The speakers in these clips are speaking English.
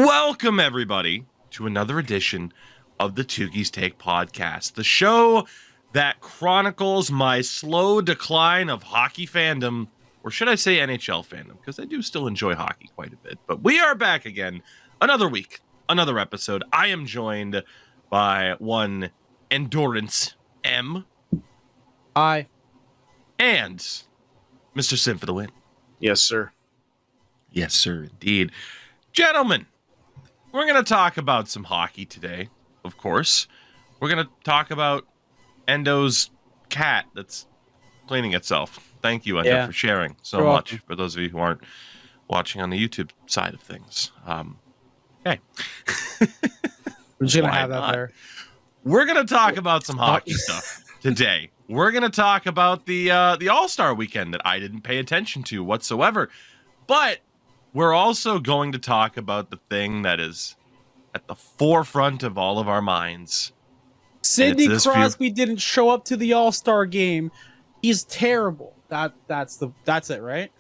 Welcome, everybody, to another edition of the Tougies Take podcast, the show that chronicles my slow decline of hockey fandom, or should I say NHL fandom, because I do still enjoy hockey quite a bit. But we are back again, another week, another episode. I am joined by one Endurance M. Hi. And Mr. Sim for the win. Yes, sir. Yes, sir, indeed. Gentlemen, we're going to talk about some hockey today, of course. We're going to talk about Endo's cat that's cleaning itself. Thank you, Endo, for sharing so You're much, welcome. for those of you who aren't watching on the YouTube side of things. Okay. We're just going to Why have that not? there. We're going to talk about some hockey stuff today. We're going to talk about the All Star weekend that I didn't pay attention to whatsoever. But we're also going to talk about the thing that is at the forefront of all of our minds. Sidney Crosby didn't show up to the All Star game. He's terrible. That's it, right?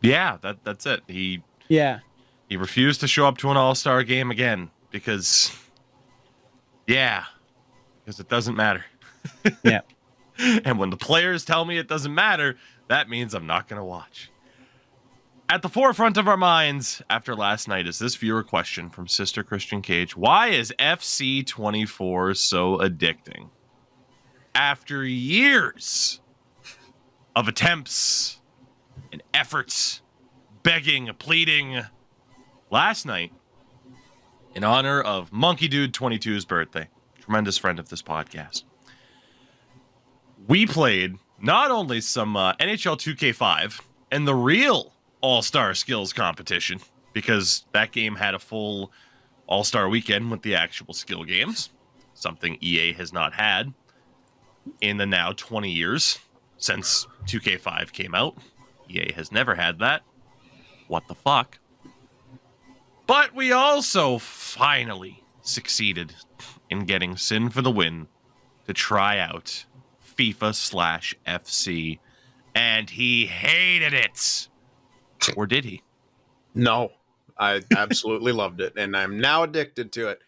Yeah, that's it. He refused to show up to an All Star game again because it doesn't matter. Yeah. And when the players tell me it doesn't matter, that means I'm not going to watch. At the forefront of our minds after last night is this viewer question from Sister Christian Cage. Why is FC24 so addicting? After years of attempts and efforts, begging, pleading, last night, in honor of Monkey Dude 22's birthday, tremendous friend of this podcast, we played not only some NHL 2K5 and the real All-Star Skills competition, because that game had a full All-Star weekend with the actual skill games, something EA has not had in the now 20 years since 2K5 came out. EA has never had that. What the fuck? But we also finally succeeded in getting Sin for the win to try out FIFA/FC, and he hated it. Or did he? No, I absolutely loved it, and I'm now addicted to it.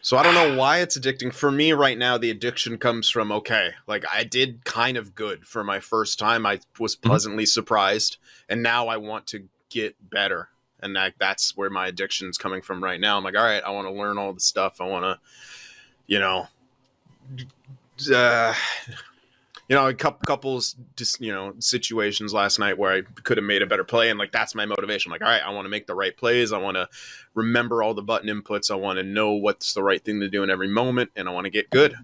So I don't know why it's addicting. For me right now, the addiction comes from, I did kind of good for my first time. I was pleasantly surprised, and now I want to get better. And that's where my addiction's coming from right now. I'm like, all right, I want to learn all the stuff. I want to, a couples just, situations last night where I could have made a better play. And that's my motivation. I'm like, all right, I want to make the right plays. I want to remember all the button inputs. I want to know what's the right thing to do in every moment. And I want to get good.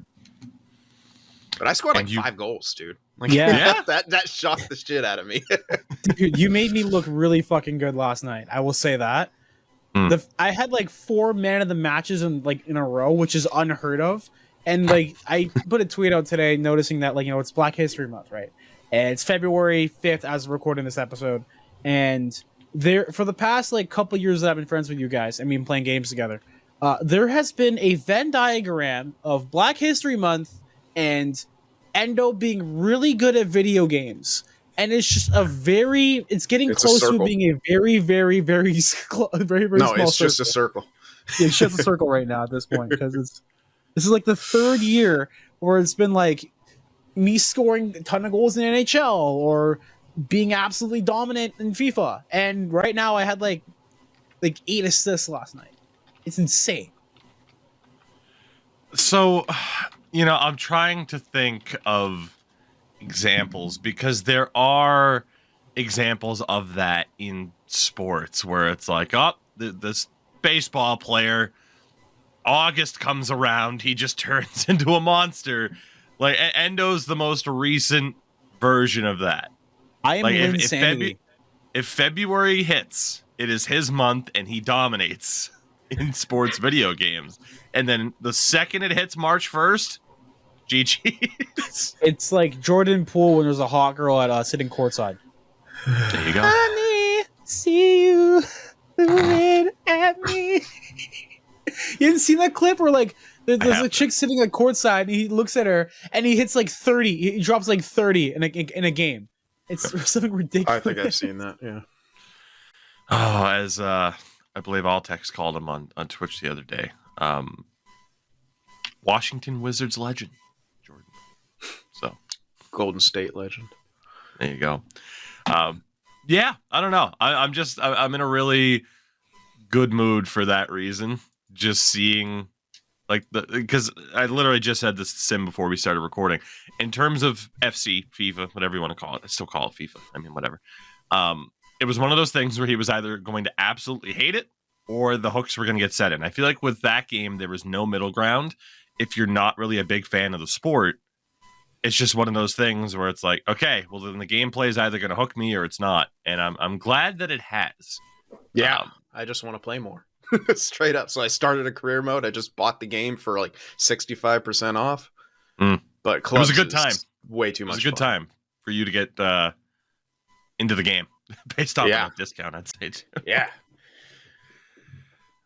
But I scored 5 goals, dude. That shocked the shit out of me. Dude, you made me look really fucking good last night. I will say that. I had 4 man of the matches in a row, which is unheard of. And I put a tweet out today noticing that it's Black History Month, right? And it's February 5th as we're recording this episode. And for the past couple years that I've been friends with you guys, playing games together, there has been a Venn diagram of Black History Month and Endo being really good at video games. And it's just it's getting close to being a very, very, very, very small circle. No, it's just a circle. It's just a circle right now at this point, because this is the third year where it's been me scoring a ton of goals in NHL or being absolutely dominant in FIFA. And right now I had 8 assists last night. It's insane. So, I'm trying to think of examples, because there are examples of that in sports where it's this baseball player, August comes around, he just turns into a monster. Endo's the most recent version of that. I am insanity. If February hits, it is his month and he dominates in sports video games. And then the second it hits March 1st, GG's. It's like Jordan Poole when there's a hot girl at sitting courtside. There you go. Honey, see you moving at me. You didn't see that clip where there's a chick sitting courtside and he looks at her and he hits 30. He drops 30 in a game. It's something ridiculous. I think I've seen that. Yeah. Oh, as I believe Altex called him on Twitch the other day. Washington Wizards legend, Jordan. So Golden State legend. there you go. Yeah, I don't know. I'm in a really good mood for that reason. Just seeing because I literally just said this to Sim before we started recording. In terms of FC, FIFA, whatever you want to call it, I still call it FIFA. I mean, whatever. It was one of those things where he was either going to absolutely hate it or the hooks were going to get set in. I feel like with that game, there was no middle ground. If you're not really a big fan of the sport, it's just one of those things where it's like, okay, well then the gameplay is either going to hook me or it's not, and I'm glad that it has. Yeah, I just want to play more, straight up. So I started a career mode. I just bought the game for like 65% off. But clubs it was a good time. Way too much. It was a good time for you to get into the game based off that discount, I'd say too. Yeah.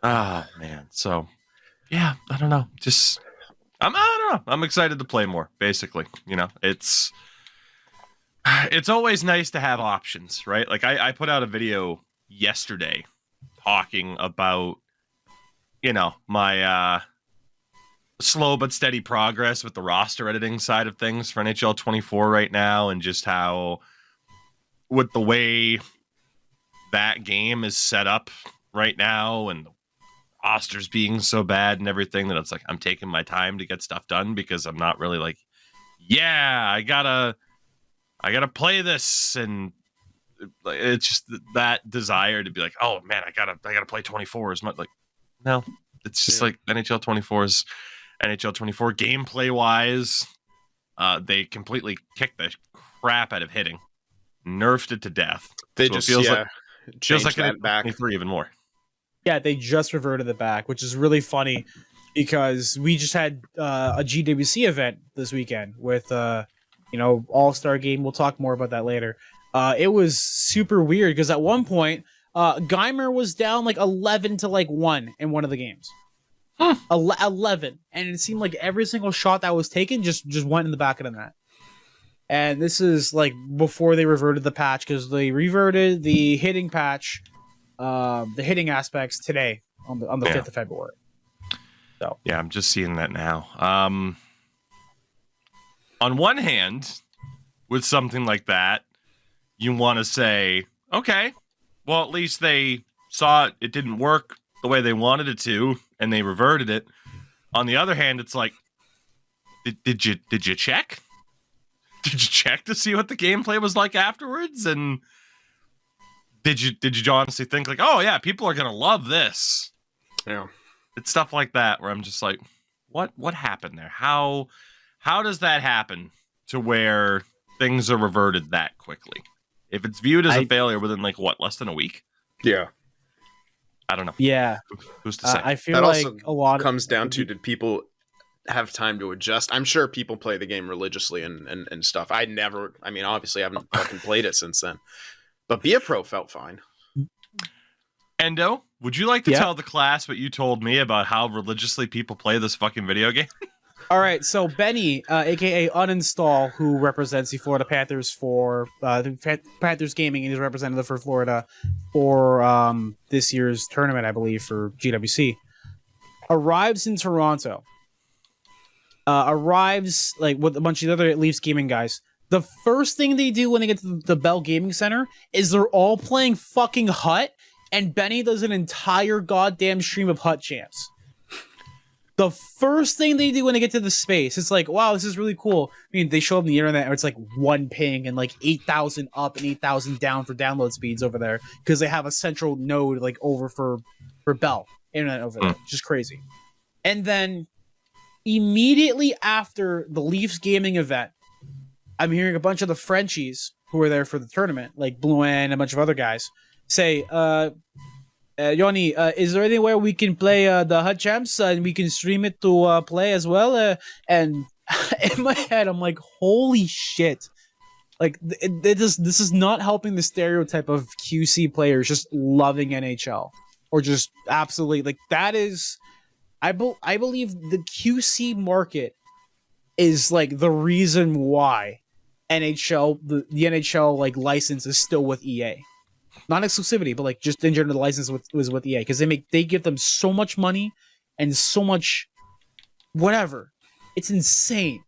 Ah, man. So, yeah, I don't know. Just I don't know. I'm excited to play more. Basically, it's always nice to have options, right? Like I put out a video yesterday talking about, my slow but steady progress with the roster editing side of things for NHL 24 right now, and just how with the way that game is set up right now and the rosters being so bad and everything, that it's like I'm taking my time to get stuff done because I'm not really like, I gotta play this, and it's just that desire to be like, oh man, I gotta play 24 as much. Like, no, it's just like NHL 24's NHL 24 gameplay wise. They completely kicked the crap out of hitting, nerfed it to death. They so just feels like that back 24 even more. Yeah, they just reverted it back, which is really funny because we just had a GWC event this weekend with All Star game. We'll talk more about that later. It was super weird because at one point, Geimer was down like 11 to like 1 in one of the games. 11, and it seemed like every single shot that was taken just went in the back of the net. And this is like before they reverted the patch, because they reverted the hitting patch, the hitting aspects today on the 5th of February. So yeah, I'm just seeing that now. On one hand, with something like that, you want to say, okay, well, at least they saw it didn't work the way they wanted it to, and they reverted it. On the other hand, it's like, did you check? Did you check to see what the gameplay was like afterwards? And did you honestly think like, oh yeah, people are gonna love this? Yeah, it's stuff like that where I'm just like, what happened there? How does that happen to where things are reverted that quickly? If it's viewed as a failure within like less than a week? Yeah, I don't know. Yeah, who's to say? I feel that like also a lot comes down to, did people have time to adjust? I'm sure people play the game religiously and stuff. Obviously I haven't fucking played it since then, but Be a Pro felt fine. Endo, would you like to tell the class what you told me about how religiously people play this fucking video game? All right, so Benny, aka Uninstall, who represents the Florida Panthers for the Panthers Gaming, and is representative for Florida for this year's tournament, I believe, for GWC, arrives in Toronto. Arrives like with a bunch of the other Leafs gaming guys. The first thing they do when they get to the Bell Gaming Center is they're all playing fucking Hut, and Benny does an entire goddamn stream of Hut champs. The first thing they do when they get to the space, it's like, wow, this is really cool. I mean, they show up on the internet, and it's like 1 ping and like 8,000 up and 8,000 down for download speeds over there because they have a central node like over for Bell internet over there. Just crazy. And then immediately after the Leafs gaming event, I'm hearing a bunch of the Frenchies who were there for the tournament, like Bluen and a bunch of other guys, say, Yoni, is there anywhere we can play the Hut Champs and we can stream it to play as well? And in my head, I'm like, holy shit. Like, this is not helping the stereotype of QC players just loving NHL. Or just absolutely, like, that is... I believe the QC market is, like, the reason why NHL, the NHL, like, license is still with EA. not exclusivity, but like just in general, the license was with EA because they give them so much money and so much whatever. It's insane.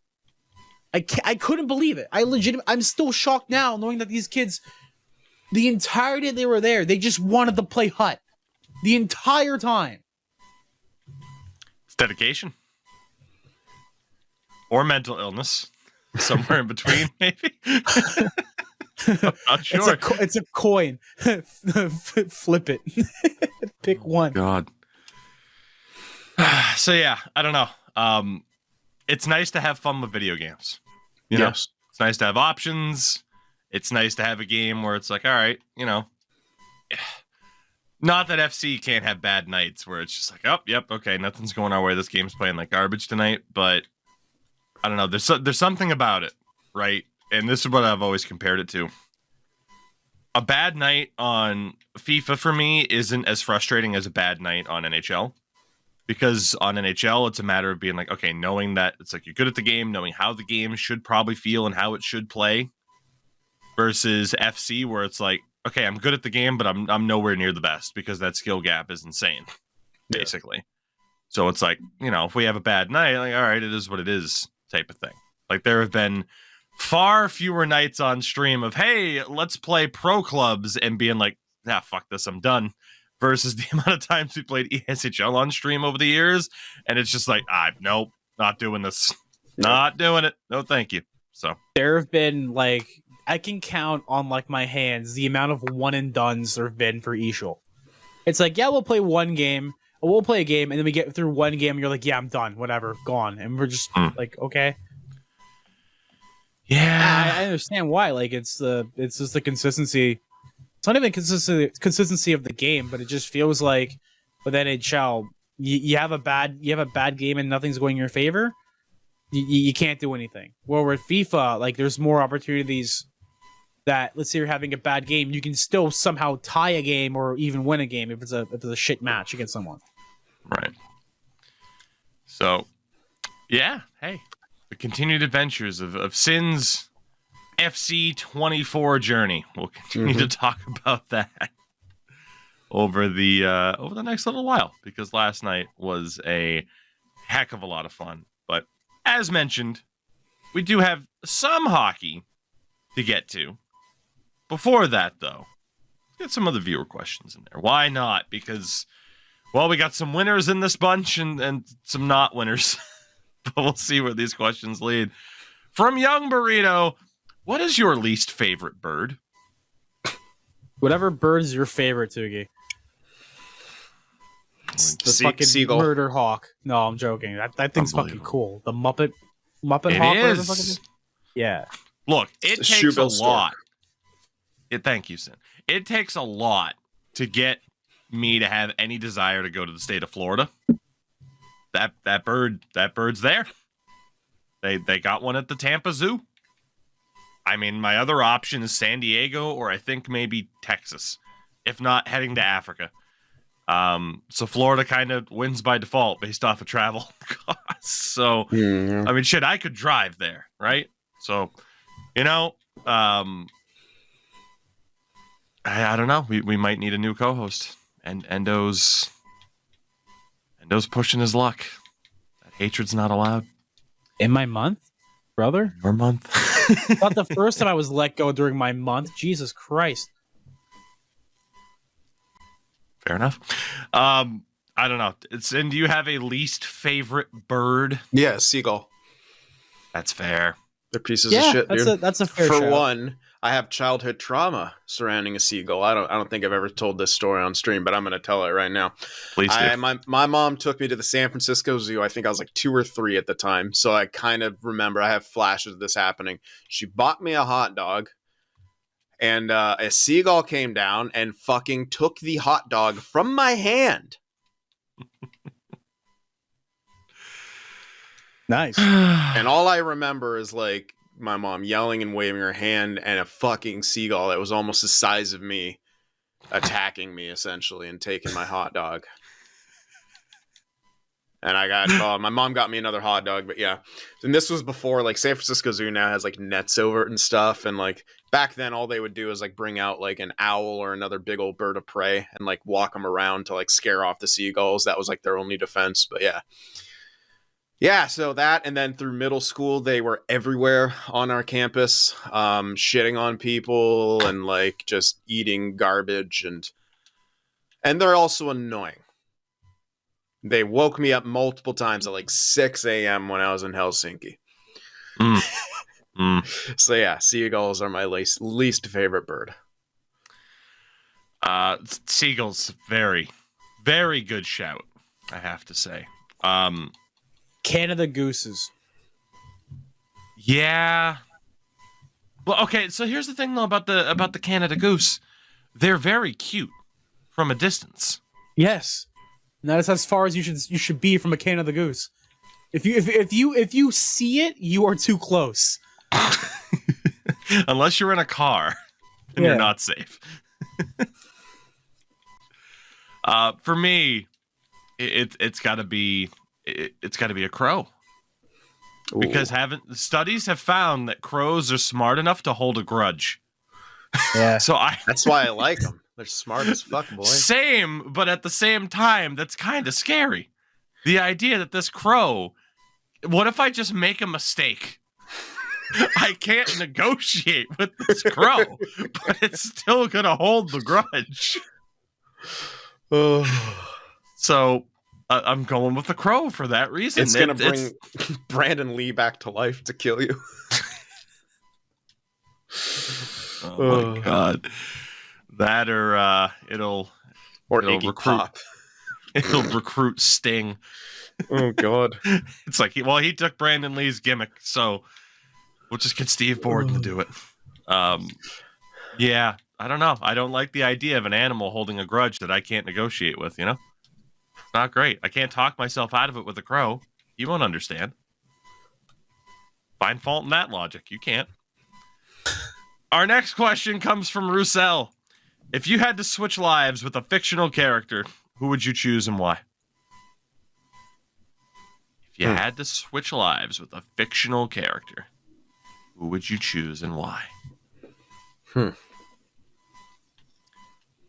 I couldn't believe it. I'm still shocked now knowing that these kids, the entire day they were there, they just wanted to play Hut the entire time. It's dedication. Or mental illness. Somewhere in between, maybe. I'm not sure. It's a coin. Flip it. Pick one. God. So yeah, I don't know. It's nice to have fun with video games. You know, it's nice to have options. It's nice to have a game where it's like, all right, you know, not that FC can't have bad nights where it's just like, oh, yep, okay, nothing's going our way. This game's playing like garbage tonight, but I don't know. There's something about it, right? And this is what I've always compared it to. A bad night on FIFA for me isn't as frustrating as a bad night on NHL. Because on NHL, it's a matter of being like, okay, knowing that it's like you're good at the game, knowing how the game should probably feel and how it should play. Versus FC, where it's like, okay, I'm good at the game, but I'm nowhere near the best because that skill gap is insane, basically. So it's like, you know, if we have a bad night, like, all right, it is what it is type of thing. Like there have been far fewer nights on stream of, hey, let's play pro clubs and being like, nah, fuck this, I'm done. Versus the amount of times we played ESHL on stream over the years. And it's just like, nope, not doing this. Not doing it. No, thank you. So there have been like, I can count on like my hands the amount of one and dones there have been for eShul. It's like, yeah, we'll play one game. We'll play a game, and then we get through one game, and you're like, yeah, I'm done. Whatever, gone. And we're just like, okay. Yeah. I understand why. Like, it's just the consistency. It's not even consistency of the game, but it just feels like with NHL, you have a bad game and nothing's going in your favor. You can't do anything. Well, with FIFA, like there's more opportunities that, let's say you're having a bad game, you can still somehow tie a game or even win a game if it's a shit match against someone. Right. So, yeah. Hey, the continued adventures of Sin's FC 24 journey. We'll continue to talk about that over the next little while because last night was a heck of a lot of fun. But as mentioned, we do have some hockey to get to. Before that, though, let's get some of the viewer questions in there. Why not? Because, well, we got some winners in this bunch and some not winners. But we'll see where these questions lead. From Young Burrito, what is your least favorite bird? Whatever bird is your favorite, Tougie. The fucking seagull. Murder hawk. No, I'm joking. That thing's fucking cool. The Muppet it hawk. Is. Yeah. Look, it takes a lot. Thank you, Sin. It takes a lot to get me to have any desire to go to the state of Florida. That bird's there. They got one at the Tampa Zoo. I mean, my other option is San Diego or I think maybe Texas, if not heading to Africa. So Florida kind of wins by default based off of travel costs. So, I mean, shit, I could drive there, right? So, you know, I don't know. We might need a new co-host. And Endo's pushing his luck. That hatred's not allowed. In my month, brother? Your month. Not the first time I was let go during my month. Jesus Christ. Fair enough. I don't know. And do you have a least favorite bird? Yeah, seagull. That's fair. They're pieces of shit, dude. That's a fair For shout. one, I have childhood trauma surrounding a seagull. I don't think I've ever told this story on stream, but I'm going to tell it right now. Please do. My mom took me to the San Francisco Zoo. I think I was like 2 or 3 at the time. So I kind of remember, I have flashes of this happening. She bought me a hot dog and a seagull came down and fucking took the hot dog from my hand. Nice. And all I remember is like my mom yelling and waving her hand and a fucking seagull that was almost the size of me attacking me essentially and taking my hot dog. And I got my mom got me another hot dog, but yeah. And this was before like San Francisco Zoo now has like nets over it and stuff, and like back then all they would do is like bring out like an owl or another big old bird of prey and like walk them around to like scare off the seagulls. That was like their only defense. But yeah, so that, and then through middle school they were everywhere on our campus, shitting on people and like just eating garbage, and they're also annoying. They woke me up multiple times at like 6 a.m. when I was in Helsinki. So yeah, seagulls are my least favorite bird. Seagulls, very, very good shout, I have to say. Canada gooses. Yeah. Well, okay, so here's the thing though about the Canada goose. They're very cute from a distance. Yes. And that is as far as you should be from a Canada goose. If you see it, you are too close. Unless you're in a car and you're not safe. For me, it's got to be a crow. Ooh. Because studies have found that crows are smart enough to hold a grudge. Yeah. That's why I like them. They're smart as fuck, boy. Same, but at the same time, that's kind of scary. The idea that this crow, what if I just make a mistake? I can't negotiate with this crow, but it's still gonna hold the grudge. So I'm going with the crow for that reason. It's gonna bring Brandon Lee back to life to kill you. Oh my god. That it'll Iggy recruit. Pop. It'll recruit Sting. Oh god. It's like he took Brandon Lee's gimmick, so we'll just get Steve Borden to do it. Yeah, I don't know. I don't like the idea of an animal holding a grudge that I can't negotiate with, It's not great. I can't talk myself out of it with a crow. You won't understand. Find fault in that logic. You can't. Our next question comes from Roussel. If you had to switch lives with a fictional character, who would you choose and why? If you had to switch lives with a fictional character, who would you choose and why? And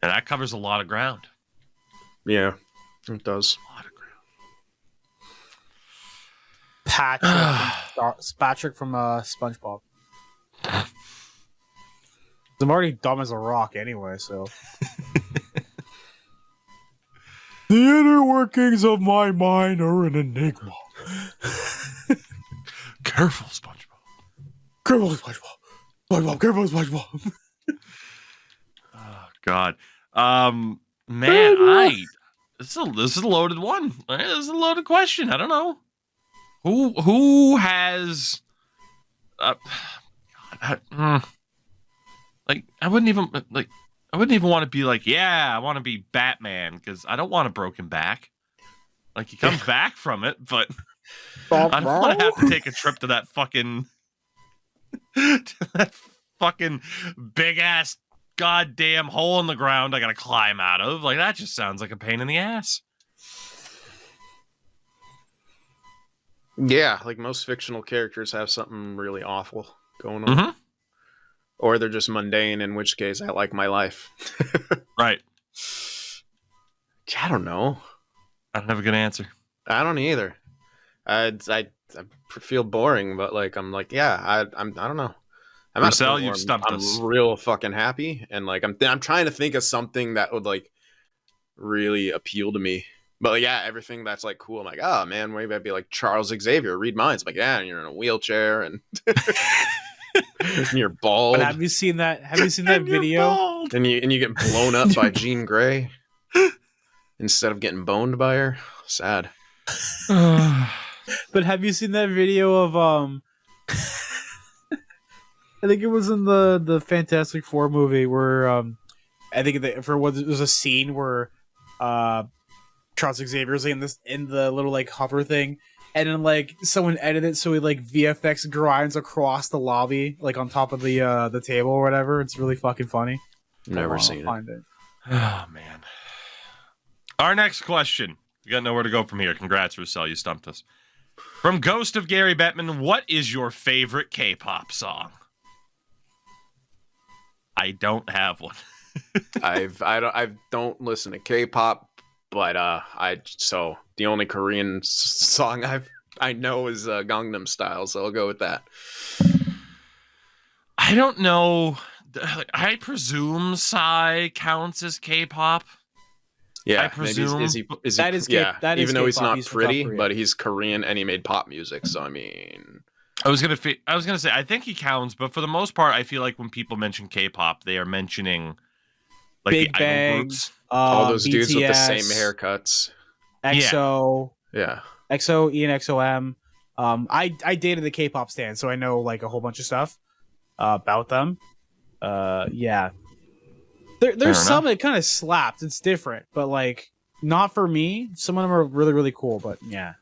that covers a lot of ground. Yeah, it does. A lot of ground. Patrick from SpongeBob. I'm already dumb as a rock anyway, so. The inner workings of my mind are an enigma. Careful, SpongeBob. Careful, SpongeBob. SpongeBob, careful, SpongeBob. Oh, God. Man, this is a loaded one. This is a loaded question. I don't know. Who has... I wouldn't even want to be like, yeah, I want to be Batman because I don't want a broken back. Like he comes back from it, but I don't want to have to take a trip to that fucking big ass goddamn hole in the ground I gotta climb out of. Like that just sounds like a pain in the ass. Yeah, like most fictional characters have something really awful going on. Mm-hmm. Or they're just mundane, in which case I like my life. Right. I don't know. I don't have a good answer. I don't either. I feel boring, but like I'm like, yeah, I don't know. I'm Marcel, you've stumped us. I'm real fucking happy, and like I'm trying to think of something that would like really appeal to me. But like, yeah, everything that's like cool. I'm like, oh man, maybe I'd be like Charles Xavier, read minds. I'm like, yeah, and you're in a wheelchair and you're bald. But have you seen that video? And you get blown up by Jean Grey instead of getting boned by her. Sad. But have you seen that video of I think it was in the Fantastic Four movie where I think there's a scene where Charles Xavier's in the little like hover thing, and then like someone edited it so he like VFX grinds across the lobby like on top of the table or whatever. It's really fucking funny. Never seen it. Oh man. Our next question We got nowhere to go from here. Congrats, Roussel. You stumped us. From Ghost of Gary Bettman, what is your favorite K-pop song? I don't have one. I don't listen to K-pop, but so the only Korean song I know is Gangnam Style, so I'll go with that. I don't know. I presume Psy counts as K-pop. Yeah, I presume is he that is yeah. that is even though he's K-pop, not he's from pretty, South Korea. but he's Korean and he made pop music. So I mean, I was gonna say I think he counts, but for the most part, I feel like when people mention K-pop, they are mentioning like Big the idol Bang, groups. all those BTS, dudes with the same haircuts. EXO, Yeah. EXO, ENXOM. I dated the K-pop stand, so I know like a whole bunch of stuff about them. Yeah. There's some that kind of slapped. It's different, but like not for me. Some of them are really really cool, but yeah.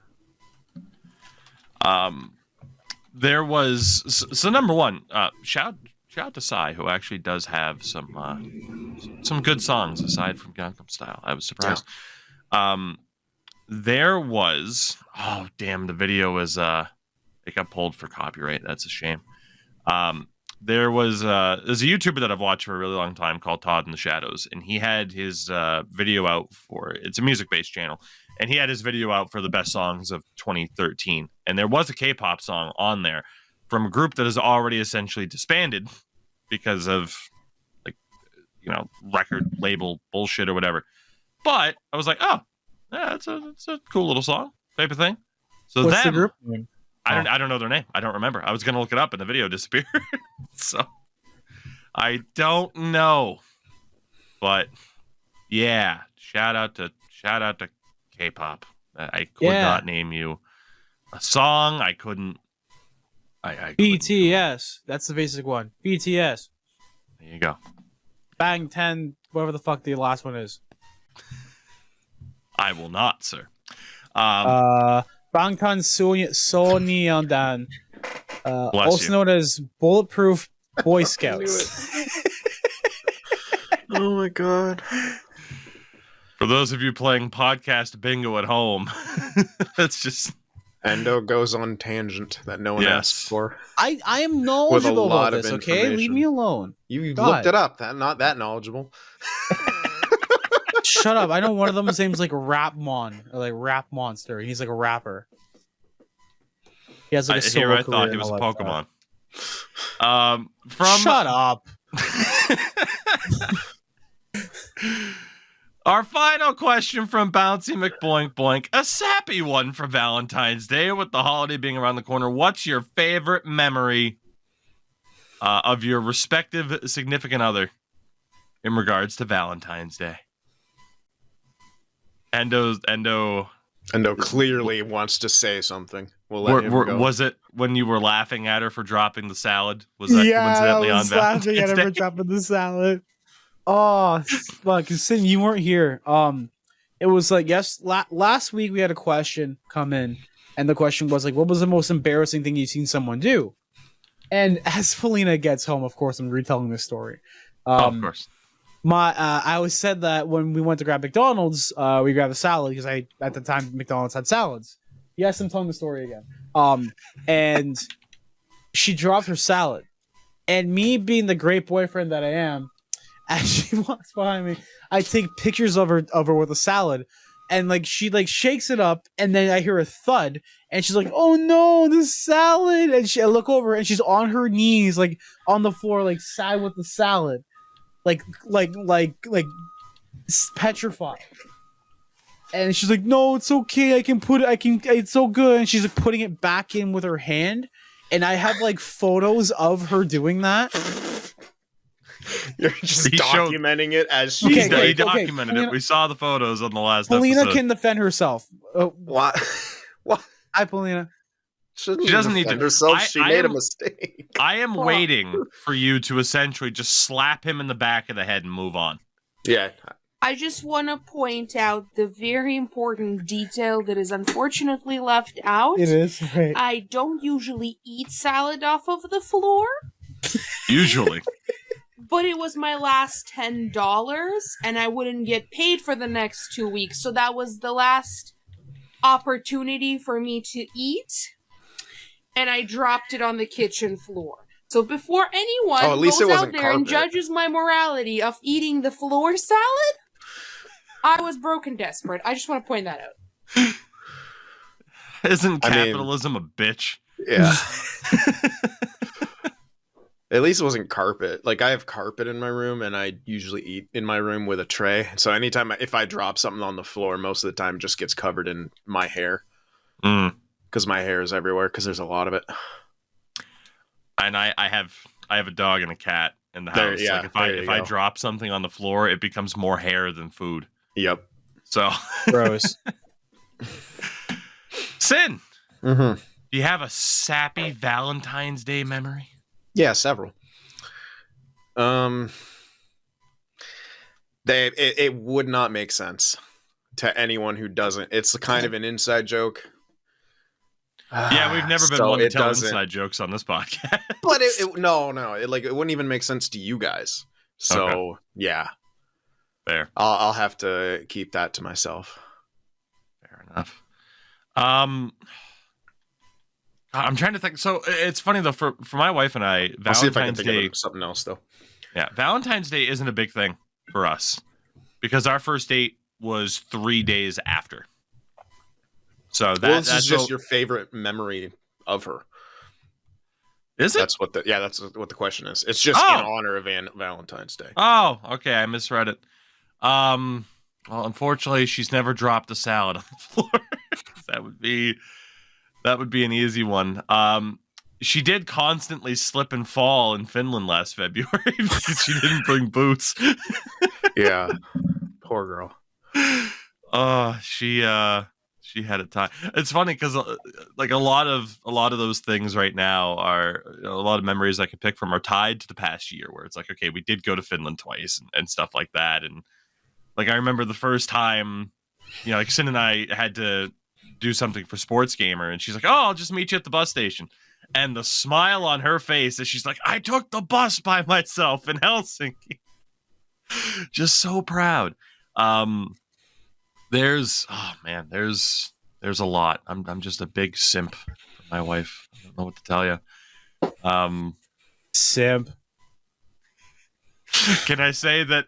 There was so number one. Shout out to Psy, who actually does have some good songs aside from Gangnam Style. I was surprised. Yeah. There was the video was it got pulled for copyright. That's a shame. There's a YouTuber that I've watched for a really long time called Todd in the Shadows, and he had his video out for it's a music-based channel, and he had his video out for the best songs of 2013, and there was a K-pop song on there from a group that is already essentially disbanded because of record label bullshit or whatever. But I was like, oh, yeah, it's a cool little song type of thing. So what's the group name? I don't know their name. I don't remember. I was gonna look it up and the video disappeared. So I don't know. But yeah, shout out to K-pop. I could not name you a song. I couldn't. BTS. That's the basic one. BTS. There you go. Bang 10, whatever the fuck the last one is. I will not, sir. Bangtan Sonyeondan, also known as Bulletproof Boy Scouts. Oh my god. For those of you playing podcast bingo at home, that's just... Endo goes on tangent that no one asked for. I am knowledgeable about this, okay? Leave me alone. You looked it up. Not that knowledgeable. Shut up. I know one of them, his name's like Rapmon, or like Rap Monster. He's like a rapper. He has like a solo I thought he was a Pokemon. Shut up. Our final question from Bouncy McBoink Boink, a sappy one for Valentine's Day with the holiday being around the corner. What's your favorite memory of your respective significant other in regards to Valentine's Day? Endo clearly wants to say something. We'll let him go. Was it when you were laughing at her for dropping the salad? Was that coincidentally on Valentine's Day? laughing at her for dropping the salad. Oh, fuck. Sin, you weren't here. It was like, last week we had a question come in, and the question was like, what was the most embarrassing thing you've seen someone do? And as Felina gets home, of course, I'm retelling this story. Of course. I always said that when we went to grab McDonald's, we grabbed a salad because at the time McDonald's had salads. Yes, I'm telling the story again. And she dropped her salad, and me being the great boyfriend that I am, as she walks behind me, I take pictures of her with a salad, and like she like shakes it up, and then I hear a thud, and she's like, "Oh no, the salad!" And I look over, and she's on her knees, like on the floor, like side with the salad. Like petrified, and she's like, "No, it's okay. I can put it. It's so good." And she's like putting it back in with her hand, and I have like photos of her doing that. You're just documenting it as she's he documented it. We saw the photos on the last Paulina episode. can defend herself. What? Hi, Paulina. She doesn't need to. Herself. She made a mistake. I am waiting for you to essentially just slap him in the back of the head and move on. Yeah. I just want to point out the very important detail that is unfortunately left out. It is. Right. I don't usually eat salad off of the floor. Usually. But it was my last $10, and I wouldn't get paid for the next 2 weeks. So that was the last opportunity for me to eat, and I dropped it on the kitchen floor. So before anyone at least goes it out wasn't there and carpet. judges my morality of eating the floor salad, I was broken desperate. I just want to point that out. Isn't capitalism a bitch? Yeah. At least it wasn't carpet. Like, I have carpet in my room, and I usually eat in my room with a tray. So anytime if I drop something on the floor, most of the time it just gets covered in my hair. Because my hair is everywhere, because there's a lot of it. And I have a dog and a cat in the house. Yeah, like if I drop something on the floor, it becomes more hair than food. Yep. So Gross. Sin. Mm-hmm. Do you have a sappy Valentine's Day memory? Yeah, several. It would not make sense to anyone who doesn't. It's kind of an inside joke. Yeah, we've never been one to tell inside jokes on this podcast. But no, it wouldn't even make sense to you guys. So yeah, fair. I'll have to keep that to myself. Fair enough. I'm trying to think. So it's funny though, for my wife and I, Valentine's I'll see if I can Day, think of something else though. Yeah, Valentine's Day isn't a big thing for us because our first date was 3 days after. So this is just your favorite memory of her. Is it? That's what the question is. It's just in honor of Valentine's Day. Oh, okay. I misread it. Well, unfortunately, she's never dropped a salad on the floor. That would be an easy one. She did constantly slip and fall in Finland last February because she didn't bring boots. Yeah, poor girl. She had a time. It's funny because like a lot of those things right now are a lot of memories I could pick from are tied to the past year, where it's like, okay, we did go to Finland twice and stuff like that. And like, I remember the first time, like Sin and I had to do something for Sports Gamer, and she's like, oh, I'll just meet you at the bus station. And the smile on her face as she's like, I took the bus by myself in Helsinki. Just so proud. There's a lot. I'm just a big simp for my wife. I don't know what to tell you. Simp. Can I say that?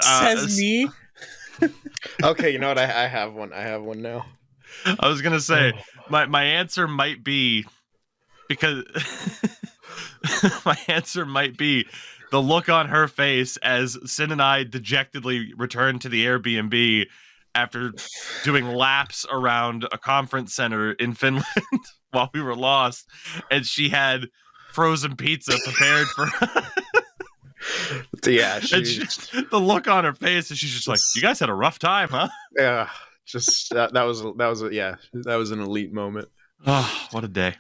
Says me. Okay, you know what? I have one. I have one now. I was gonna say my answer might be because my answer might be the look on her face as Sin and I dejectedly returned to the Airbnb after doing laps around a conference center in Finland while we were lost, and she had frozen pizza prepared for Yeah, the look on her face, and she's just like, "You guys had a rough time, huh?" Yeah, just that was an elite moment. Oh, what a day!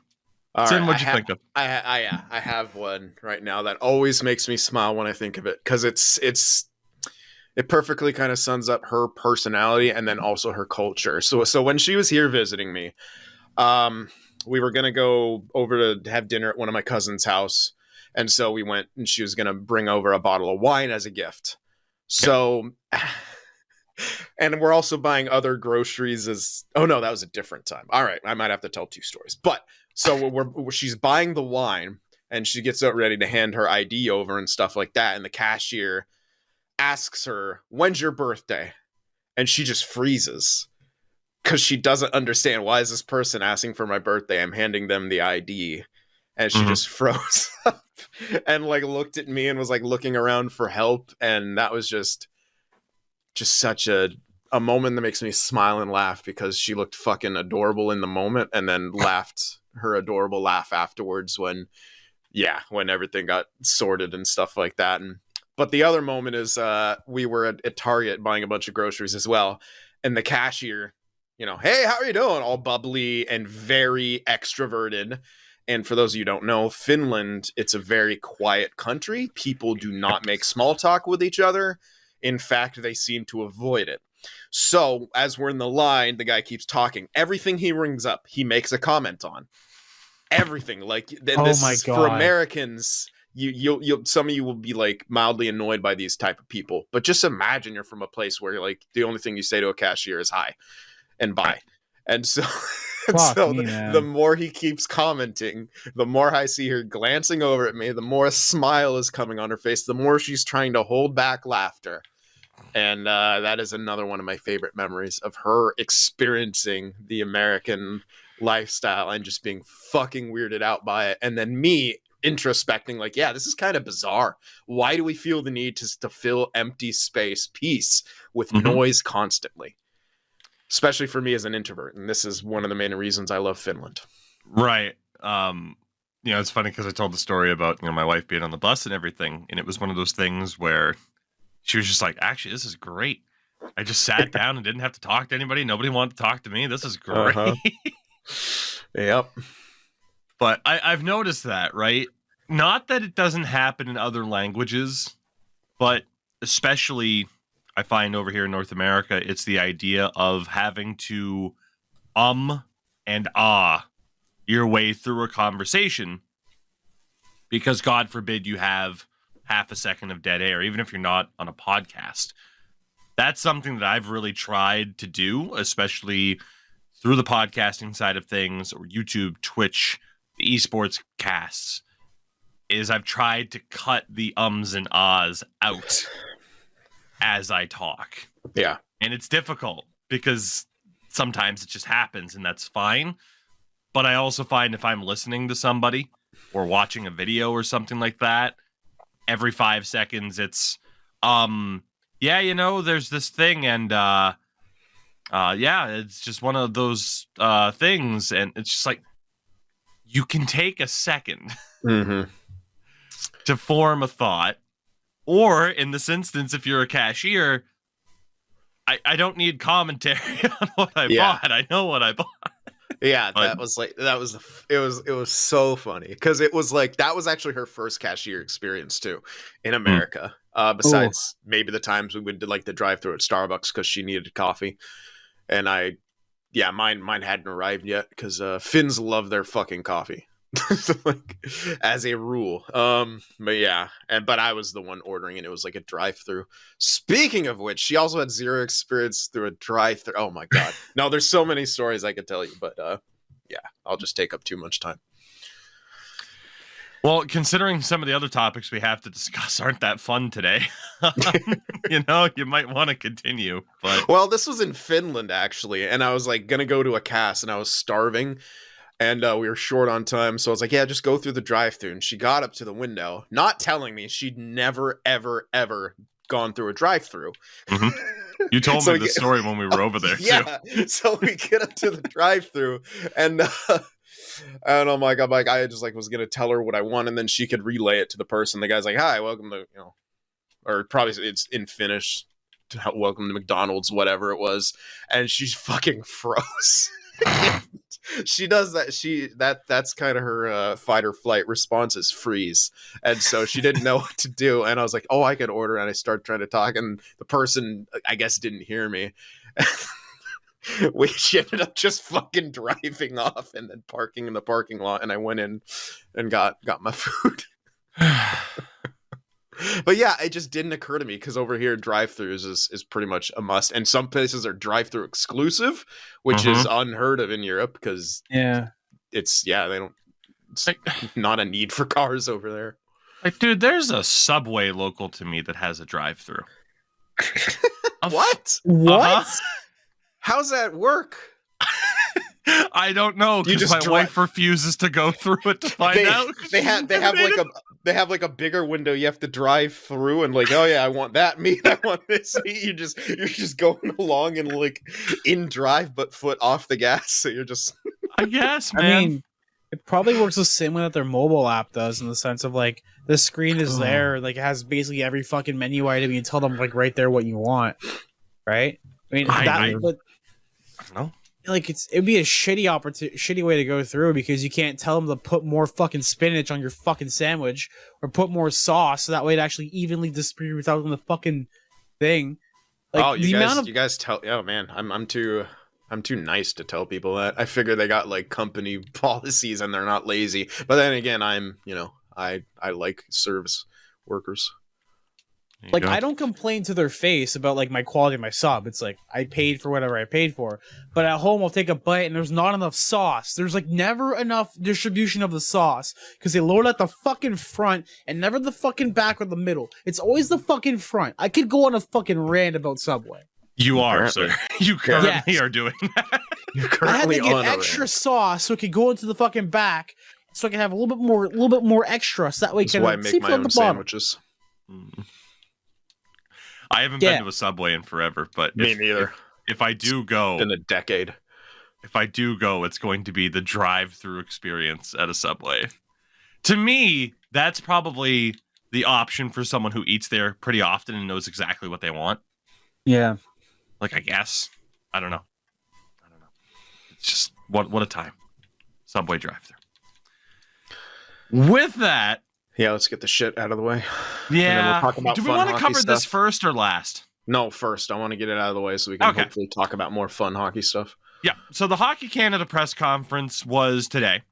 All Sin, right, what'd you think of? I have one right now that always makes me smile when I think of it, because it perfectly kind of sums up her personality and then also her culture. So when she was here visiting me, we were gonna go over to have dinner at one of my cousin's house, and so we went, and she was gonna bring over a bottle of wine as a gift. So, and we're also buying other groceries as. Oh no, that was a different time. All right, I might have to tell two stories, but. So she's buying the wine, and she gets ready to hand her ID over and stuff like that. And the cashier asks her, "When's your birthday?" And she just freezes because she doesn't understand, why is this person asking for my birthday? I'm handing them the ID. And she just froze up and like looked at me and was like looking around for help. And that was just such a moment that makes me smile and laugh, because she looked fucking adorable in the moment and then laughed her adorable laugh afterwards when everything got sorted and stuff like that. But the other moment is we were at Target buying a bunch of groceries as well, and the cashier, "Hey, how are you doing?" All bubbly and very extroverted. And for those of you who don't know, Finland, it's a very quiet country. People do not make small talk with each other. In fact, they seem to avoid it. So as we're in the line, the guy keeps talking. Everything he rings up, he makes a comment on. Everything. Like, this my is God. for Americans. You'll some of you will be like mildly annoyed by these type of people, but just imagine you're from a place where like the only thing you say to a cashier is hi and bye. And so, Fuck me, man. the more he keeps commenting, the more I see her glancing over at me, the more a smile is coming on her face, the more she's trying to hold back laughter. And that is another one of my favorite memories of her experiencing the American lifestyle and just being fucking weirded out by it. And then me introspecting, like, yeah, this is kind of bizarre. Why do we feel the need to fill empty peace with noise constantly? Especially for me as an introvert. And this is one of the main reasons I love Finland. Right. It's funny because I told the story about, my wife being on the bus and everything. And it was one of those things where she was just like, actually, this is great. I just sat down and didn't have to talk to anybody. Nobody wanted to talk to me. This is great. Yep. But I've noticed that, right? Not that it doesn't happen in other languages, but especially I find over here in North America, it's the idea of having to and your way through a conversation because God forbid you have half a second of dead air, even if you're not on a podcast. That's something that I've really tried to do, especially through the podcasting side of things or YouTube, Twitch, the esports casts, is I've tried to cut the ums and ahs out as I talk. Yeah. And it's difficult because sometimes it just happens and that's fine. But I also find if I'm listening to somebody or watching a video or something like that, every 5 seconds it's, there's this thing and, it's just one of those things. And it's just like, you can take a second to form a thought. Or in this instance, if you're a cashier, I don't need commentary on what I bought. I know what I bought. Yeah, it was so funny because it was like that was actually her first cashier experience too in America. Besides maybe the times we would do like the drive-through at Starbucks because she needed coffee, and mine hadn't arrived yet because Finns love their fucking coffee. Like, as a rule. But I was the one ordering and it was like a drive-through. Speaking of which, she also had zero experience through a drive-through. Oh my god. No, there's so many stories I could tell you, but I'll just take up too much time. Well, considering some of the other topics we have to discuss aren't that fun today, you might want to continue. But well, this was in Finland actually, and I was like gonna go to a cast and I was starving. And we were short on time, so I was like, yeah, just go through the drive-thru. And she got up to the window, not telling me she'd never, ever, ever gone through a drive-thru. You told me the story when we were over there, too. So we get up to the drive-thru, and oh my god, like I just like was gonna tell her what I want, and then she could relay it to the person. The guy's like, "Hi, welcome to or probably it's in Finnish, welcome to McDonald's, whatever it was," and she fucking froze. She does that. That's kind of her fight or flight response is freeze, and so she didn't know what to do. And I was like, "Oh, I could order." And I started trying to talk, and the person, I guess, didn't hear me. She ended up just fucking driving off and then parking in the parking lot. And I went in and got my food. But yeah, it just didn't occur to me because over here drive-thrus is pretty much a must, and some places are drive-thru exclusive, which is unheard of in Europe because it's not a need for cars over there. Like, dude, there's a Subway local to me that has a drive-thru. What? How's that work? I don't know because my wife refuses to go through it to find out. They have like a bigger window you have to drive through and like, oh yeah, I want that meat, I want this meat. You're just going along and like in drive but foot off the gas. So you're just I guess, man. I mean, it probably works the same way that their mobile app does in the sense of like the screen is there, like it has basically every fucking menu item. You tell them like right there what you want, right? I mean, I don't know. Like it'd be a shitty way to go through because you can't tell them to put more fucking spinach on your fucking sandwich or put more sauce so that way it actually evenly distributes out on the fucking thing. Like, you guys tell. Oh man, I'm too nice to tell people that. I figure they got like company policies and they're not lazy. But then again, I like service workers. Like, I don't complain to their face about like my quality of my sub. It's like I paid for whatever I paid for. But at home, I'll take a bite and there's not enough sauce. There's like never enough distribution of the sauce because they load at the fucking front and never the fucking back or the middle. It's always the fucking front. I could go on a fucking rant about Subway. You are, sir. You currently are doing that. I had to get extra sauce so it could go into the fucking back, so I can have a little bit more extra. So that way, that's why I make my own sandwiches. I haven't been to a Subway in forever, but me neither. If I do go, it's been a decade. If I do go, it's going to be the drive-through experience at a Subway. To me, that's probably the option for someone who eats there pretty often and knows exactly what they want. Yeah. Like, I guess. I don't know. It's just, what a time. Subway drive-thru. With that... Yeah, let's get the shit out of the way. Yeah. Do we want to cover this first or last? No, first. I want to get it out of the way so we can hopefully talk about more fun hockey stuff. Yeah. So the Hockey Canada press conference was today.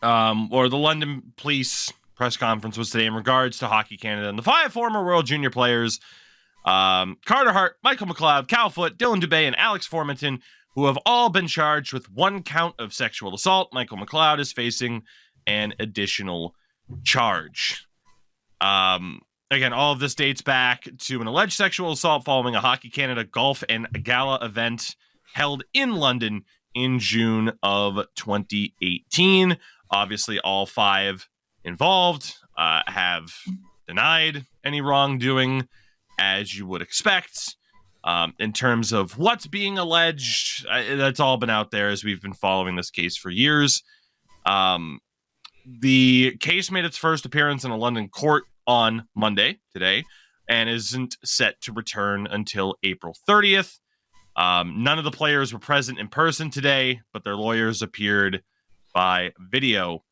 Or the London Police press conference was today in regards to Hockey Canada and the 5 former World Junior players, Carter Hart, Michael McLeod, Cal Foote, Dylan Dubé, and Alex Formanton, who have all been charged with 1 count of sexual assault. Michael McLeod is facing an additional charge. Again, all of this dates back to an alleged sexual assault following a Hockey Canada golf and gala event held in London in June of 2018. Obviously, all 5 involved have denied any wrongdoing, as you would expect. In terms of what's being alleged, that's all been out there as we've been following this case for years. The case made its first appearance in a London court on Monday, today, and isn't set to return until April 30th. None of the players were present in person today, but their lawyers appeared by video.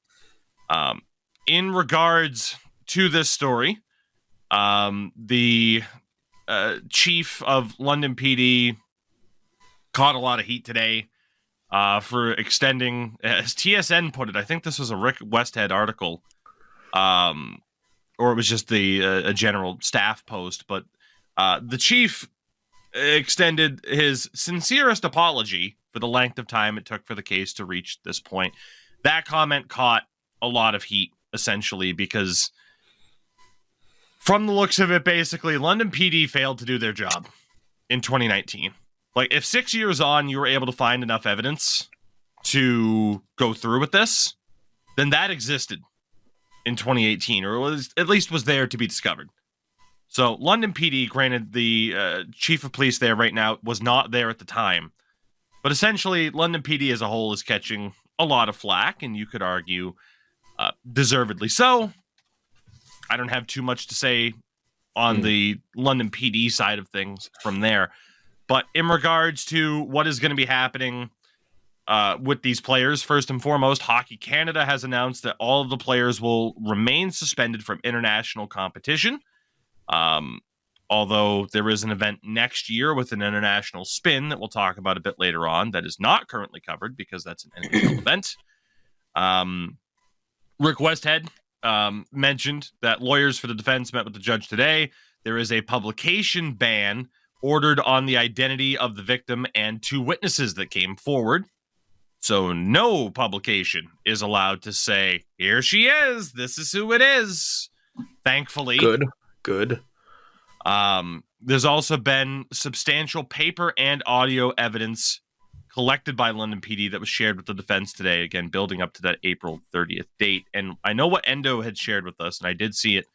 In regards to this story, the chief of London PD caught a lot of heat today for extending, as TSN put it, I think this was a Rick Westhead article, or it was just a general staff post, but the chief extended his sincerest apology for the length of time it took for the case to reach this point. That comment caught a lot of heat, essentially, because from the looks of it, basically, London PD failed to do their job in 2019. Like, if 6 years on you were able to find enough evidence to go through with this, then that existed in 2018, or was, at least was there to be discovered. So London PD, granted, the chief of police there right now was not there at the time, but essentially London PD as a whole is catching a lot of flack, and you could argue deservedly so. I don't have too much to say on the London PD side of things from there. But in regards to what is going to be happening with these players, first and foremost, Hockey Canada has announced that all of the players will remain suspended from international competition. Although there is an event next year with an international spin that we'll talk about a bit later on that is not currently covered because that's an NHL event. Rick Westhead mentioned that lawyers for the defense met with the judge today. There is a publication ban ordered on the identity of the victim and 2 witnesses that came forward. So no publication is allowed to say, here she is, this is who it is. Thankfully. Good. There's also been substantial paper and audio evidence collected by London PD that was shared with the defense today, again, building up to that April 30th date. And I know what Endo had shared with us, and I did see it.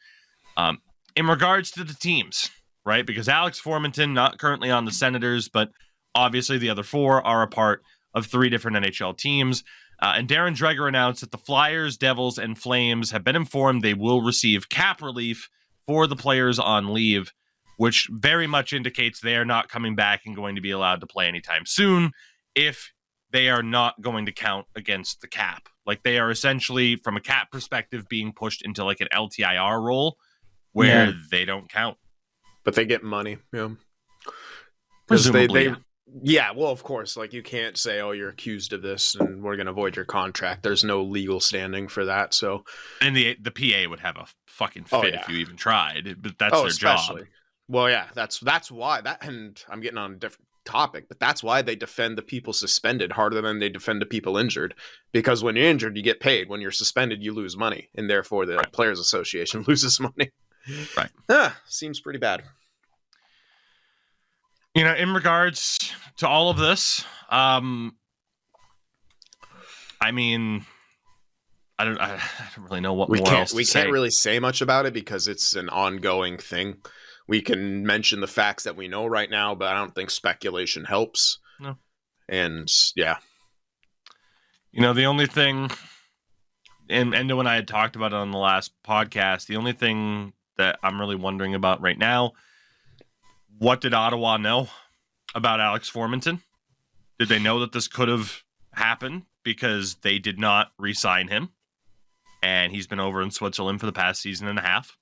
In regards to the teams, right? Because Alex Formanton, not currently on the Senators, but obviously the other 4 are a part of 3 different NHL teams. And Darren Dreger announced that the Flyers, Devils, and Flames have been informed they will receive cap relief for the players on leave, which very much indicates they are not coming back and going to be allowed to play anytime soon if they are not going to count against the cap. Like, they are essentially, from a cap perspective, being pushed into like an LTIR role where they don't count. But they get money, yeah. Presumably, they Yeah, well, of course, like you can't say, "Oh, you're accused of this, and we're going to void your contract." There's no legal standing for that. So, And the PA would have a fucking Oh, fit yeah. if you even tried, but that's their especially. job. Well, yeah, that's why that. And I'm getting on a different topic, but that's why they defend the people suspended harder than they defend the people injured. Because when you're injured, you get paid. When you're suspended, you lose money, and therefore the Right. Players Association loses money. Right. Seems pretty bad. You know, in regards to all of this, I mean, I don't really know what more else to say. Can't really say much about it because it's an ongoing thing. We can mention the facts that we know right now, but I don't think speculation helps. No. And yeah, You know, the only thing, and Endo and I had talked about it on the last podcast, the only thing that I'm really wondering about right now, what did Ottawa know about Alex Formanton? Did they know that this could have happened because they did not re-sign him? And he's been over in Switzerland for the past season and a half.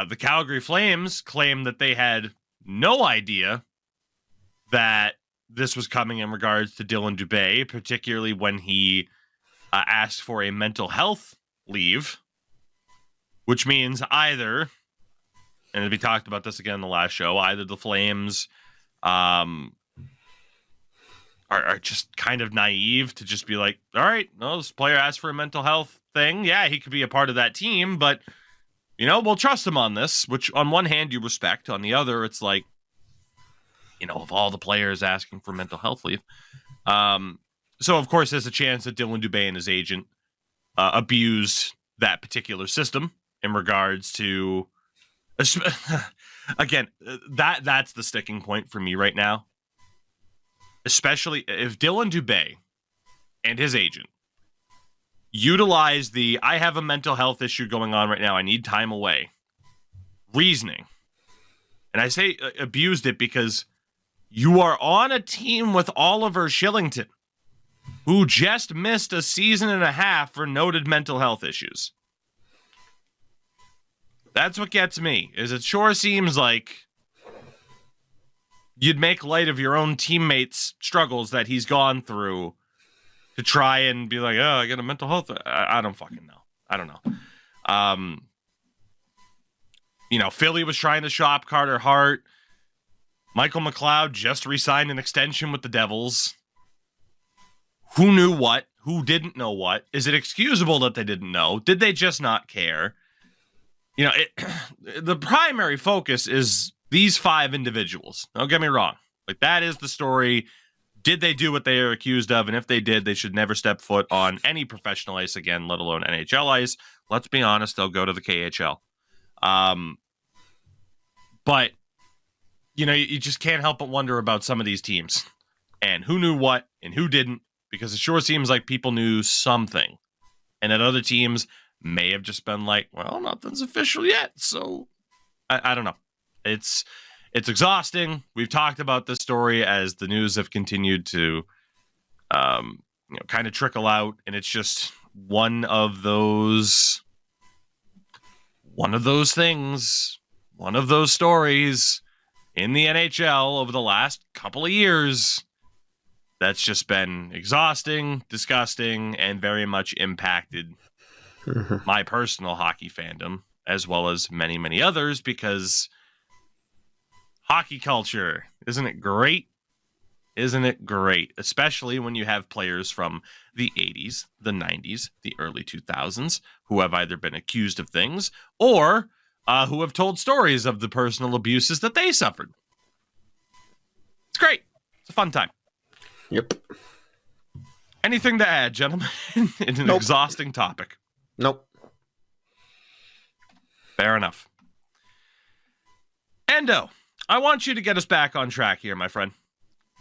The Calgary Flames claim that they had no idea that this was coming in regards to Dylan Dubé, particularly when he asked for a mental health leave, which means either, and we talked about this again in the last show, either the Flames are just kind of naive to just be like, all right, no, this player asked for a mental health thing. Yeah, he could be a part of that team, but, you know, we'll trust him on this, which on one hand you respect. On the other, it's like, you know, of all the players asking for mental health leave. So, of course, there's a chance that Dylan Dubé and his agent abused that particular system in regards to, again, that's the sticking point for me right now. Especially if Dylan Dubé and his agent utilize the, I have a mental health issue going on right now, I need time away, reasoning. And I say abused it because you are on a team with Oliver Shillington, who just missed a season and a half for noted mental health issues. That's what gets me, is it sure seems like you'd make light of your own teammates' struggles that he's gone through to try and be like, oh, I got a mental health. I don't fucking know. I don't know. You know, Philly was trying to shop Carter Hart. Michael McLeod just re-signed an extension with the Devils. Who knew what? Who didn't know what? Is it excusable that they didn't know? Did they just not care? You know, the primary focus is these 5 individuals. Don't get me wrong. Like, that is the story. Did they do what they are accused of? And if they did, they should never step foot on any professional ice again, let alone NHL ice. Let's be honest, they'll go to the KHL. But, you know, you just can't help but wonder about some of these teams and who knew what and who didn't, because it sure seems like people knew something. And that other teams may have just been like, well, nothing's official yet. So I don't know. It's exhausting. We've talked about this story as the news have continued to, kind of trickle out, and it's just one of those things, one of those stories in the NHL over the last couple of years that's just been exhausting, disgusting, and very much impacted my personal hockey fandom, as well as many, many others, because hockey culture, isn't it great? Isn't it great? Especially when you have players from the 80s, the 90s, the early 2000s, who have either been accused of things or who have told stories of the personal abuses that they suffered. It's great. It's a fun time. Yep. Anything to add, gentlemen, in an exhausting topic? Nope. Fair enough. Endo, I want you to get us back on track here, my friend,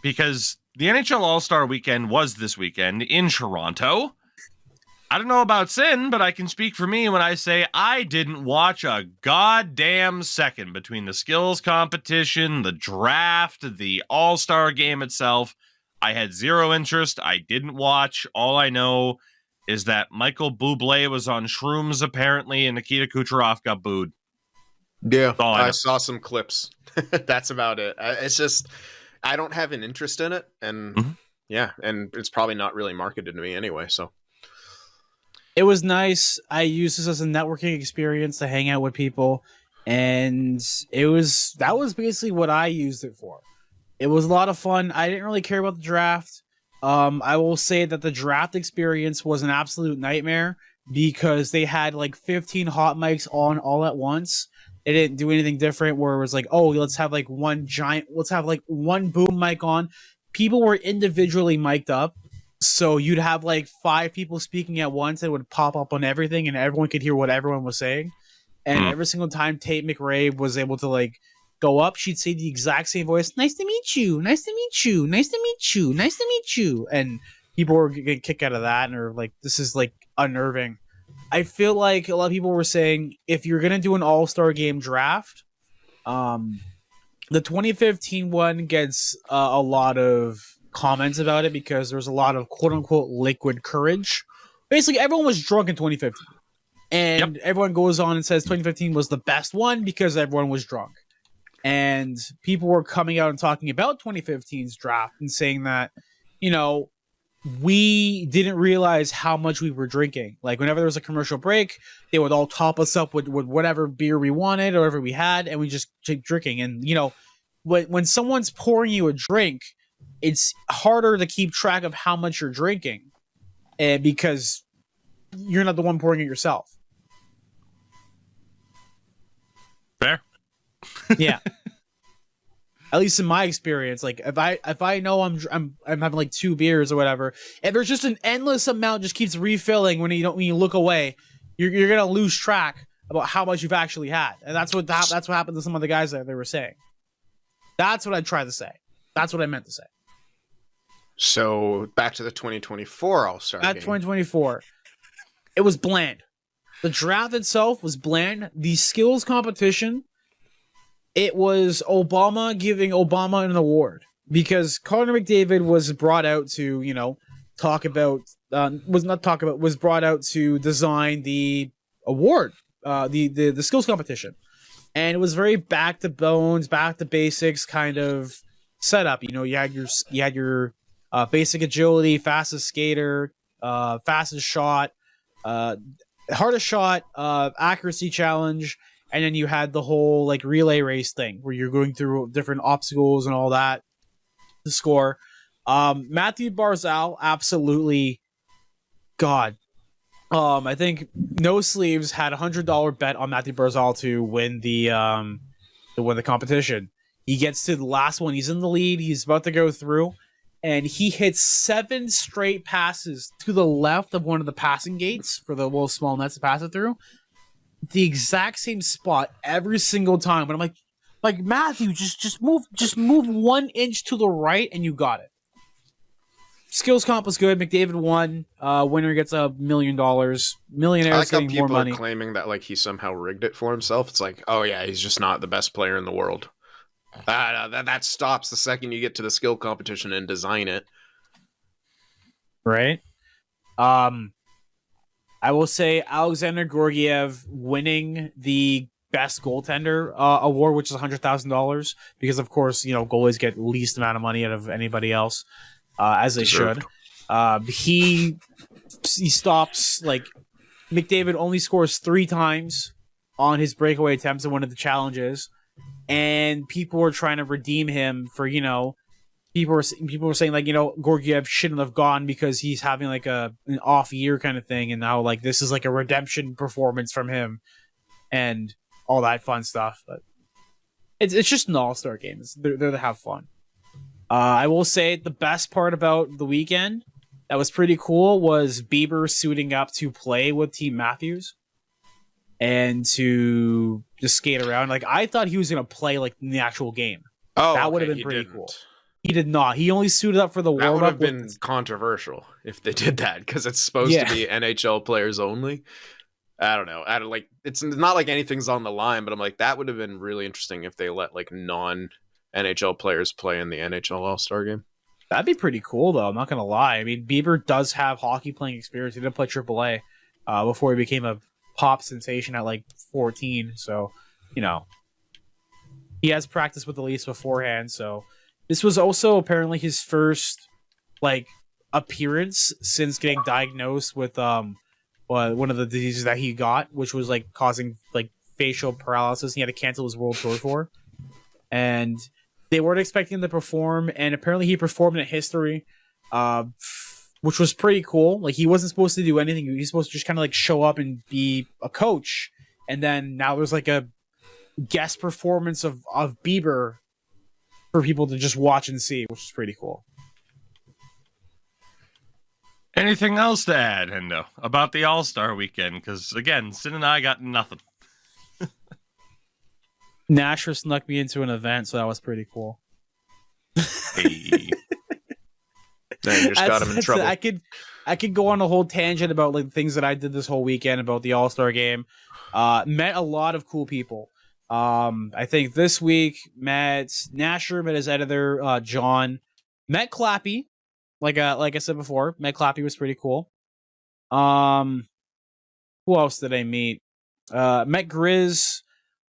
because the NHL All Star weekend was this weekend in Toronto. I don't know about Sin, but I can speak for me when I say I didn't watch a goddamn second between the skills competition, the draft, the All Star game itself. I had zero interest. I didn't watch. All I know is that Michael Bublé was on shrooms, apparently, and Nikita Kucherov got booed. Yeah, I saw some clips. That's about it. It's just, I don't have an interest in it, and yeah, and it's probably not really marketed to me anyway. So It was nice. I used this as a networking experience to hang out with people, and that was basically what I used it for. It was a lot of fun. I didn't really care about the draft. I will say that the draft experience was an absolute nightmare because they had like 15 hot mics on all at once. They didn't do anything different where it was like, oh, let's have like one boom mic on. People were individually mic'd up. So you'd have like 5 people speaking at once and it would pop up on everything and everyone could hear what everyone was saying. And every single time Tate McRae was able to like go up, she'd say the exact same voice, nice to meet you, nice to meet you, nice to meet you, nice to meet you. And people were getting kicked out of that and are like, this is like unnerving. I feel like a lot of people were saying if you're going to do an all-star game draft, the 2015 one gets a lot of comments about it because there's a lot of quote-unquote liquid courage. Basically, everyone was drunk in 2015. And everyone goes on and says 2015 was the best one because everyone was drunk. And people were coming out and talking about 2015's draft and saying that, you know, we didn't realize how much we were drinking. Like, whenever there was a commercial break, they would all top us up with whatever beer we wanted or whatever we had, and we just keep drinking. And, you know, when someone's pouring you a drink, it's harder to keep track of how much you're drinking because you're not the one pouring it yourself. Fair. Yeah. At least in my experience, like if I know I'm having like 2 beers or whatever, if there's just an endless amount just keeps refilling when you look away, you're gonna lose track about how much you've actually had, and that's what happened to some of the guys that they were saying. That's what I tried to say. That's what I meant to say. So back to the 2024 All Star. At 2024, it was bland. The draft itself was bland. The skills competition, it was Obama giving Obama an award because Connor McDavid was brought out to, you know, was brought out to design the award, the skills competition. And it was very back to bones, back to basics kind of setup. You know, you had your basic agility, fastest skater, fastest shot, hardest shot, accuracy challenge, and then you had the whole like relay race thing where you're going through different obstacles and all that to score. Matthew Barzal, absolutely, God. I think No Sleeves had $100 bet on Matthew Barzal to win the competition. He gets to the last one. He's in the lead. He's about to go through, and he hits 7 straight passes to the left of one of the passing gates for the little small nets to pass it through. The exact same spot every single time. But I'm like Matthew, just move 1 inch to the right, and you got it. Skills comp was good. McDavid won. Winner gets $1 million. Millionaires getting more money. People are claiming that like he somehow rigged it for himself. It's like, oh yeah, he's just not the best player in the world. That stops the second you get to the skill competition and design it. Right. I will say Alexander Georgiev winning the best goaltender award, which is $100,000, because of course, you know, goalies get least amount of money out of anybody else, as they should. He stops, like, McDavid only scores 3 times on his breakaway attempts in one of the challenges, and people were trying to redeem him for, you know, people were saying, like, you know, Georgiev shouldn't have gone because he's having like an off year kind of thing, and now like this is like a redemption performance from him and all that fun stuff. But it's just an all-star game. They're to have fun. I will say the best part about the weekend that was pretty cool was Bieber suiting up to play with Team Matthews and to just skate around. Like, I thought he was gonna play like in the actual game. Oh, that would have been pretty cool. He did not. He only suited up for the warm-up. That would have been controversial if they did that because it's supposed to be NHL players only. I don't know. Like, it's not like anything's on the line, but I'm like, that would have been really interesting if they let like non-NHL players play in the NHL All Star game. That'd be pretty cool, though. I'm not gonna lie. I mean, Bieber does have hockey playing experience. He did play AAA before he became a pop sensation at like 14. So, you know, he has practiced with the Leafs beforehand. So, This was also apparently his first like appearance since getting diagnosed with one of the diseases that he got, which was like causing like facial paralysis. He had to cancel his world tour for, and they weren't expecting him to perform, and apparently he performed in history, which was pretty cool. Like he wasn't supposed to do anything; he was supposed to just kind of like show up and be a coach, and then now there's like a guest performance of Bieber for people to just watch and see, which is pretty cool. Anything else to add, Hendo, about the All Star weekend? Because again, Sid and I got nothing. Nasher snuck me into an event, so that was pretty cool. Hey. Now you just got him in trouble. I could go on a whole tangent about like things that I did this whole weekend about the All Star game. Met a lot of cool people. I think this week met Nasher, met his editor John, met Clappy. Like I said before, met Clappy was pretty cool. Who else did I meet? Met Grizz.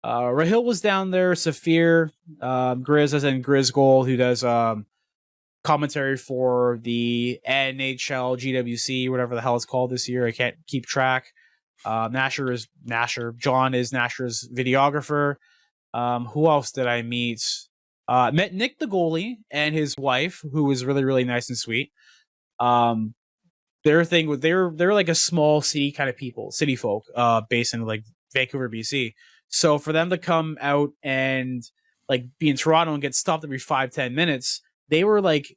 Rahil was down there. Saphir, Grizz, as in Grizz Gold, who does commentary for the NHL GWC, whatever the hell it's called this year. I can't keep track. Nasher is Nasher. John is Nasher's videographer. Who else did I meet? Met Nick the goalie and his wife, who was really, really nice and sweet. Their thing, they're like a small city kind of people, city folk, based in like Vancouver, BC. So for them to come out and like be in Toronto and get stopped every 5-10 minutes, they were like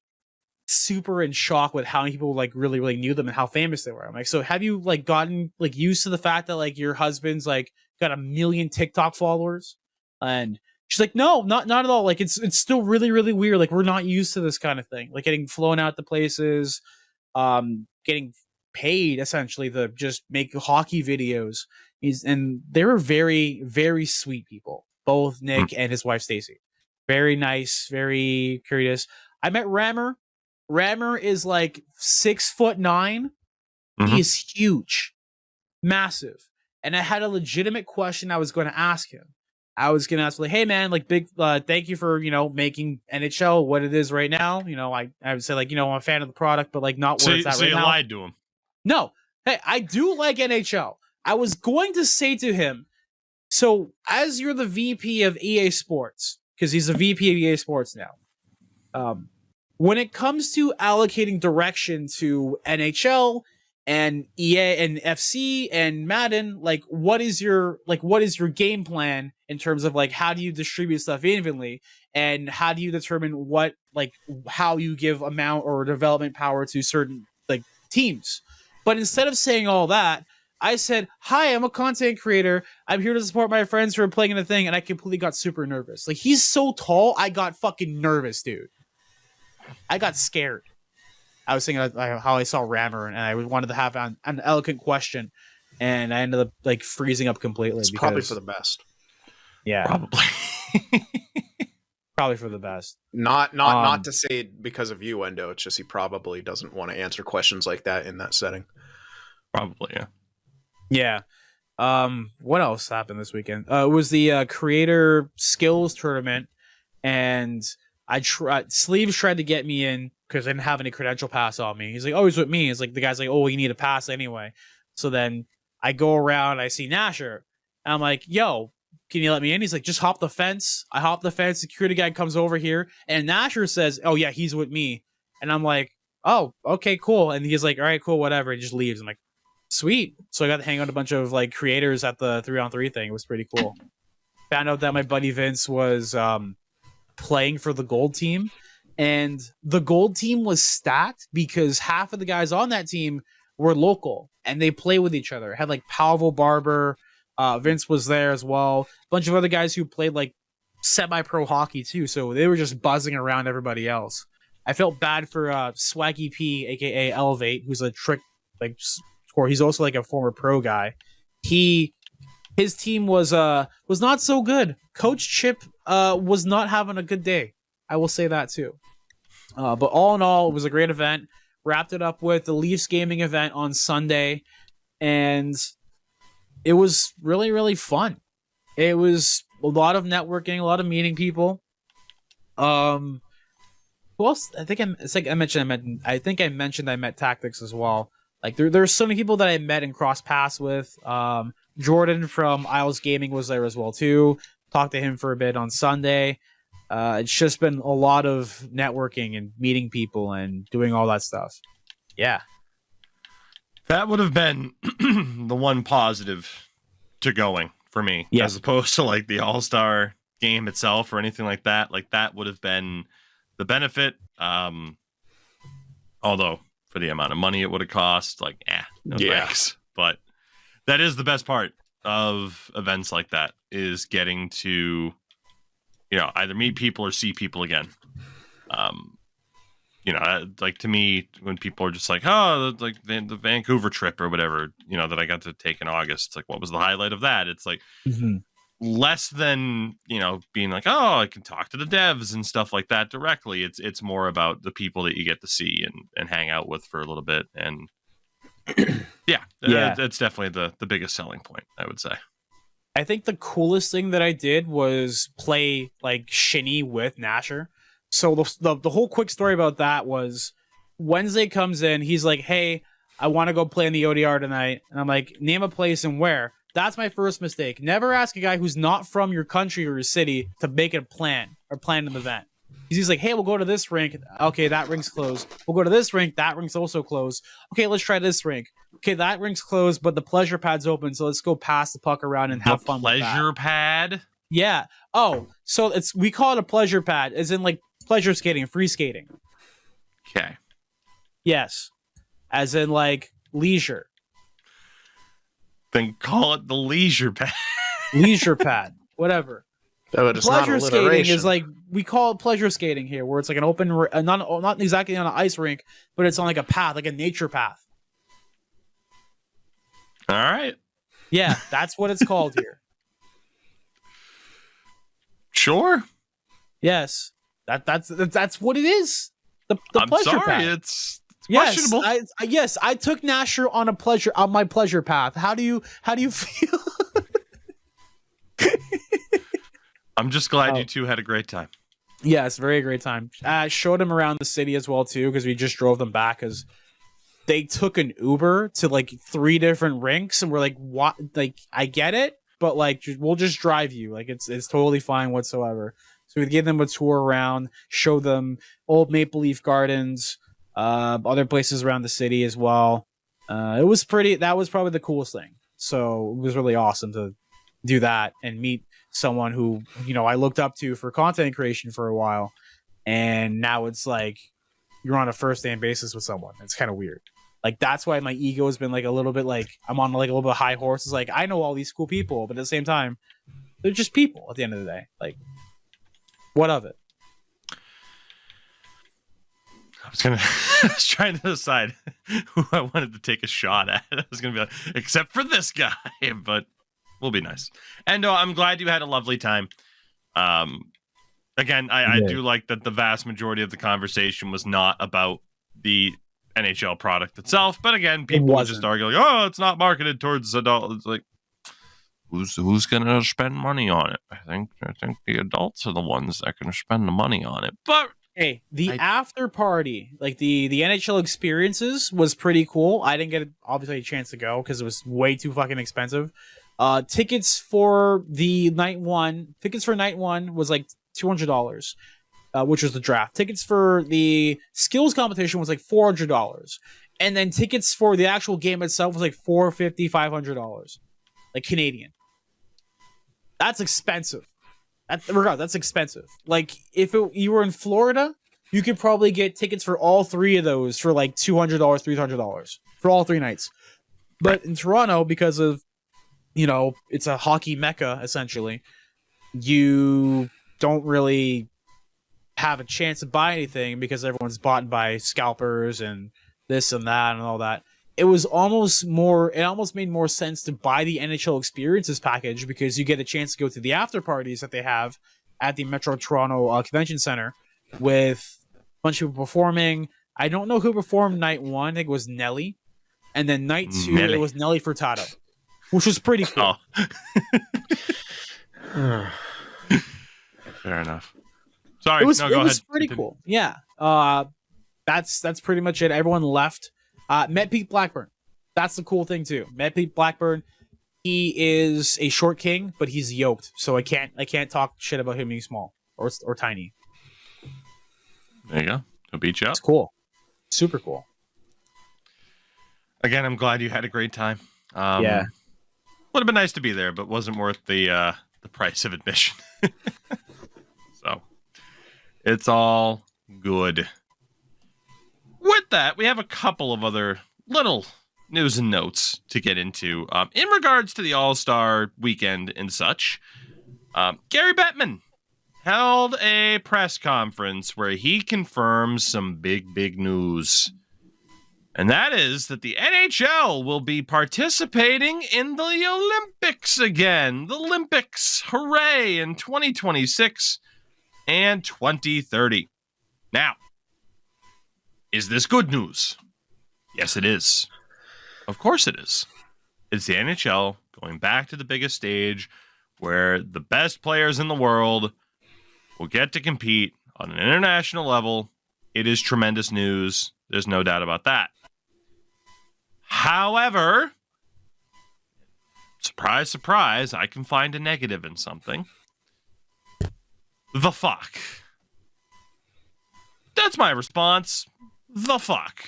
super in shock with how many people like really, really knew them and how famous they were. I'm like, so have you like gotten like used to the fact that like your husband's like got 1 million TikTok followers? And she's like, no, not at all. Like it's still really, really weird. Like we're not used to this kind of thing. Like getting flown out to places, getting paid essentially to just make hockey videos. And they were very, very sweet people. Both Nick and his wife Stacy. Very nice, very curious. I met Rammer. Rammer is like 6'9". Mm-hmm. He is huge, massive. And I had a legitimate question I was going to ask him. I was going to ask, like, hey, man, like, big, thank you for, making NHL what it is right now. I would say, like, I'm a fan of the product, but, like, not where it's at right now. So you lied to him? No. Hey, I do like NHL. I was going to say to him, so as you're the VP of EA Sports, because he's the VP of EA Sports now, when it comes to allocating direction to NHL and EA and FC and Madden, like what is your game plan in terms of like how do you distribute stuff evenly and how do you determine how you give amount or development power to certain like teams? But instead of saying all that, I said, hi, I'm a content creator. I'm here to support my friends who are playing in the thing, and I completely got super nervous. Like he's so tall, I got fucking nervous, dude. I got scared. I was thinking how I saw Rammer, and I wanted to have an eloquent question, and I ended up like freezing up completely. It's probably for the best. Yeah, probably. Probably for the best. Not to say it because of you, Endo. It's just he probably doesn't want to answer questions like that in that setting. Probably, yeah. Yeah. What else happened this weekend? It was the creator skills tournament, and Sleeves tried to get me in because I didn't have any credential pass on me. He's like, oh, he's with me. It's like the guy's like, oh, you need a pass anyway. So then I go around, I see Nasher, and I'm like, yo, can you let me in? He's like, just hop the fence. I hop the fence. Security guy comes over here, and Nasher says, oh yeah, he's with me. And I'm like, oh, okay, cool. And he's like, all right, cool, whatever. And just leaves. I'm like, sweet. So I got to hang out with a bunch of like creators at the 3-on-3 thing. It was pretty cool. Found out that my buddy Vince was playing for the gold team, and the gold team was stacked because half of the guys on that team were local and they play with each other. It had like Pavel Barber, Vince was there as well, a bunch of other guys who played like semi-pro hockey too, so they were just buzzing around everybody else. I felt bad for Swaggy P, aka Elevate, who's a trick like scorer. He's also like a former pro guy. His team was not so good. Coach Chip was not having a good day. I will say that too. But all in all, it was a great event. Wrapped it up with the Leafs gaming event on Sunday, and it was really, really fun. It was a lot of networking, a lot of meeting people. Who else? I think I mentioned I met Tactics as well. Like there's so many people that I met and crossed paths with. Jordan from Isles Gaming was there as well too. Talked to him for a bit on Sunday. It's just been a lot of networking and meeting people and doing all that stuff. Yeah. That would have been the one positive to going for me, as opposed to like the All Star game itself or anything like that. Like that would have been the benefit. Although for the amount of money it would have cost, like, no thanks. But that is the best part of events like that, is getting to, either meet people or see people again. Like to me, when people are just like, oh, like the Vancouver trip or whatever, that I got to take in August, it's like, what was the highlight of that? It's like less than, being like, oh, I can talk to the devs and stuff like that directly. It's more about the people that you get to see and hang out with for a little bit. And that's definitely the biggest selling point, I would say. I think the coolest thing that I did was play like Shinny with Nasher. So the whole quick story about that was Wednesday comes in, he's like, hey, I want to go play in the ODR tonight. And I'm like, name a place and where. That's my first mistake. Never ask a guy who's not from your country or your city to make a plan or plan an event. He's like, hey, we'll go to this rink. Okay, that rink's closed. We'll go to this rink. That rink's also closed. Okay, let's try this rink. Okay, that rink's closed, but the pleasure pad's open. So let's go pass the puck around and have fun. Pleasure pad? Yeah. Oh, so we call it a pleasure pad, as in like pleasure skating, free skating. Okay. Yes. As in like leisure. Then call it the leisure pad. Leisure pad. Whatever. But it's pleasure not skating is like, we call it pleasure skating here, where it's like an open, not exactly on an ice rink, but it's on like a path, like a nature path. All right. Yeah, that's what it's called here. Sure. Yes. That's what it is. The I'm pleasure sorry, pad. it's questionable. I took Nasher on my pleasure path. How do you feel? I'm just glad you two had a great time. Yes, very great time. Showed him around the city as well too, because we just drove them back because they took an Uber to like 3 different rinks, and we're like, what? Like, I get it, but like, we'll just drive you. Like, it's totally fine whatsoever. So we gave them a tour around, show them old Maple Leaf Gardens, other places around the city as well. It was pretty. That was probably the coolest thing. So it was really awesome to do that and meet someone who, I looked up to for content creation for a while, and now it's like you're on a first name basis with someone. It's kind of weird. Like, that's why my ego has been like a little bit like, I'm on like a little bit high horse. It's like, I know all these cool people, but at the same time, they're just people at the end of the day. Like, what of it? I was trying to decide who I wanted to take a shot at. I was gonna be like, except for this guy, but we'll be nice. And I'm glad you had a lovely time. Again, I do like that the vast majority of the conversation was not about the NHL product itself, but again, people would just argue like, oh, it's not marketed towards adults. It's like, who's gonna spend money on it? I think the adults are the ones that are gonna spend the money on it. But hey, after party, like the NHL experiences, was pretty cool. I didn't get obviously a chance to go because it was way too fucking expensive. Tickets for night one was like $200, which was the draft. Tickets for the skills competition was like $400, and then tickets for the actual game itself was like $450, $500, like Canadian. That's expensive. That's expensive. Like, if you were in Florida, you could probably get tickets for all 3 of those for like $200, $300 for all 3 nights. But in Toronto, because of, it's a hockey mecca, essentially, you don't really have a chance to buy anything because everyone's bought by scalpers and this and that and all that. It almost made more sense to buy the NHL experiences package, because you get a chance to go to the after parties that they have at the Metro Toronto Convention Center with a bunch of people performing. I don't know who performed night 1. I think it was Nelly. And then night 2, it was Nelly Furtado, which was pretty cool. Oh. Fair enough. Sorry, It was go it was ahead. pretty cool. Yeah. That's pretty much it. Everyone left. Met Pete Blackburn. That's the cool thing too. Met Pete Blackburn. He is a short king, but he's yoked, so I can't talk shit about him being small or tiny. There you go. He'll beat you up. It's cool. Super cool. Again, I'm glad you had a great time. Yeah. Would have been nice to be there, but wasn't worth the price of admission. So it's all good. With that, we have a couple of other little news and notes to get into in regards to the All Star weekend and such. Gary Bettman held a press conference where he confirms some big news. And that is that the NHL will be participating in the Olympics again. The Olympics, hooray, in 2026 and 2030. Now, is this good news? Yes, it is. Of course it is. It's the NHL going back to the biggest stage where the best players in the world will get to compete on an international level. It is tremendous news. There's no doubt about that. However, surprise, surprise, I can find a negative in something. The fuck. That's my response. The fuck.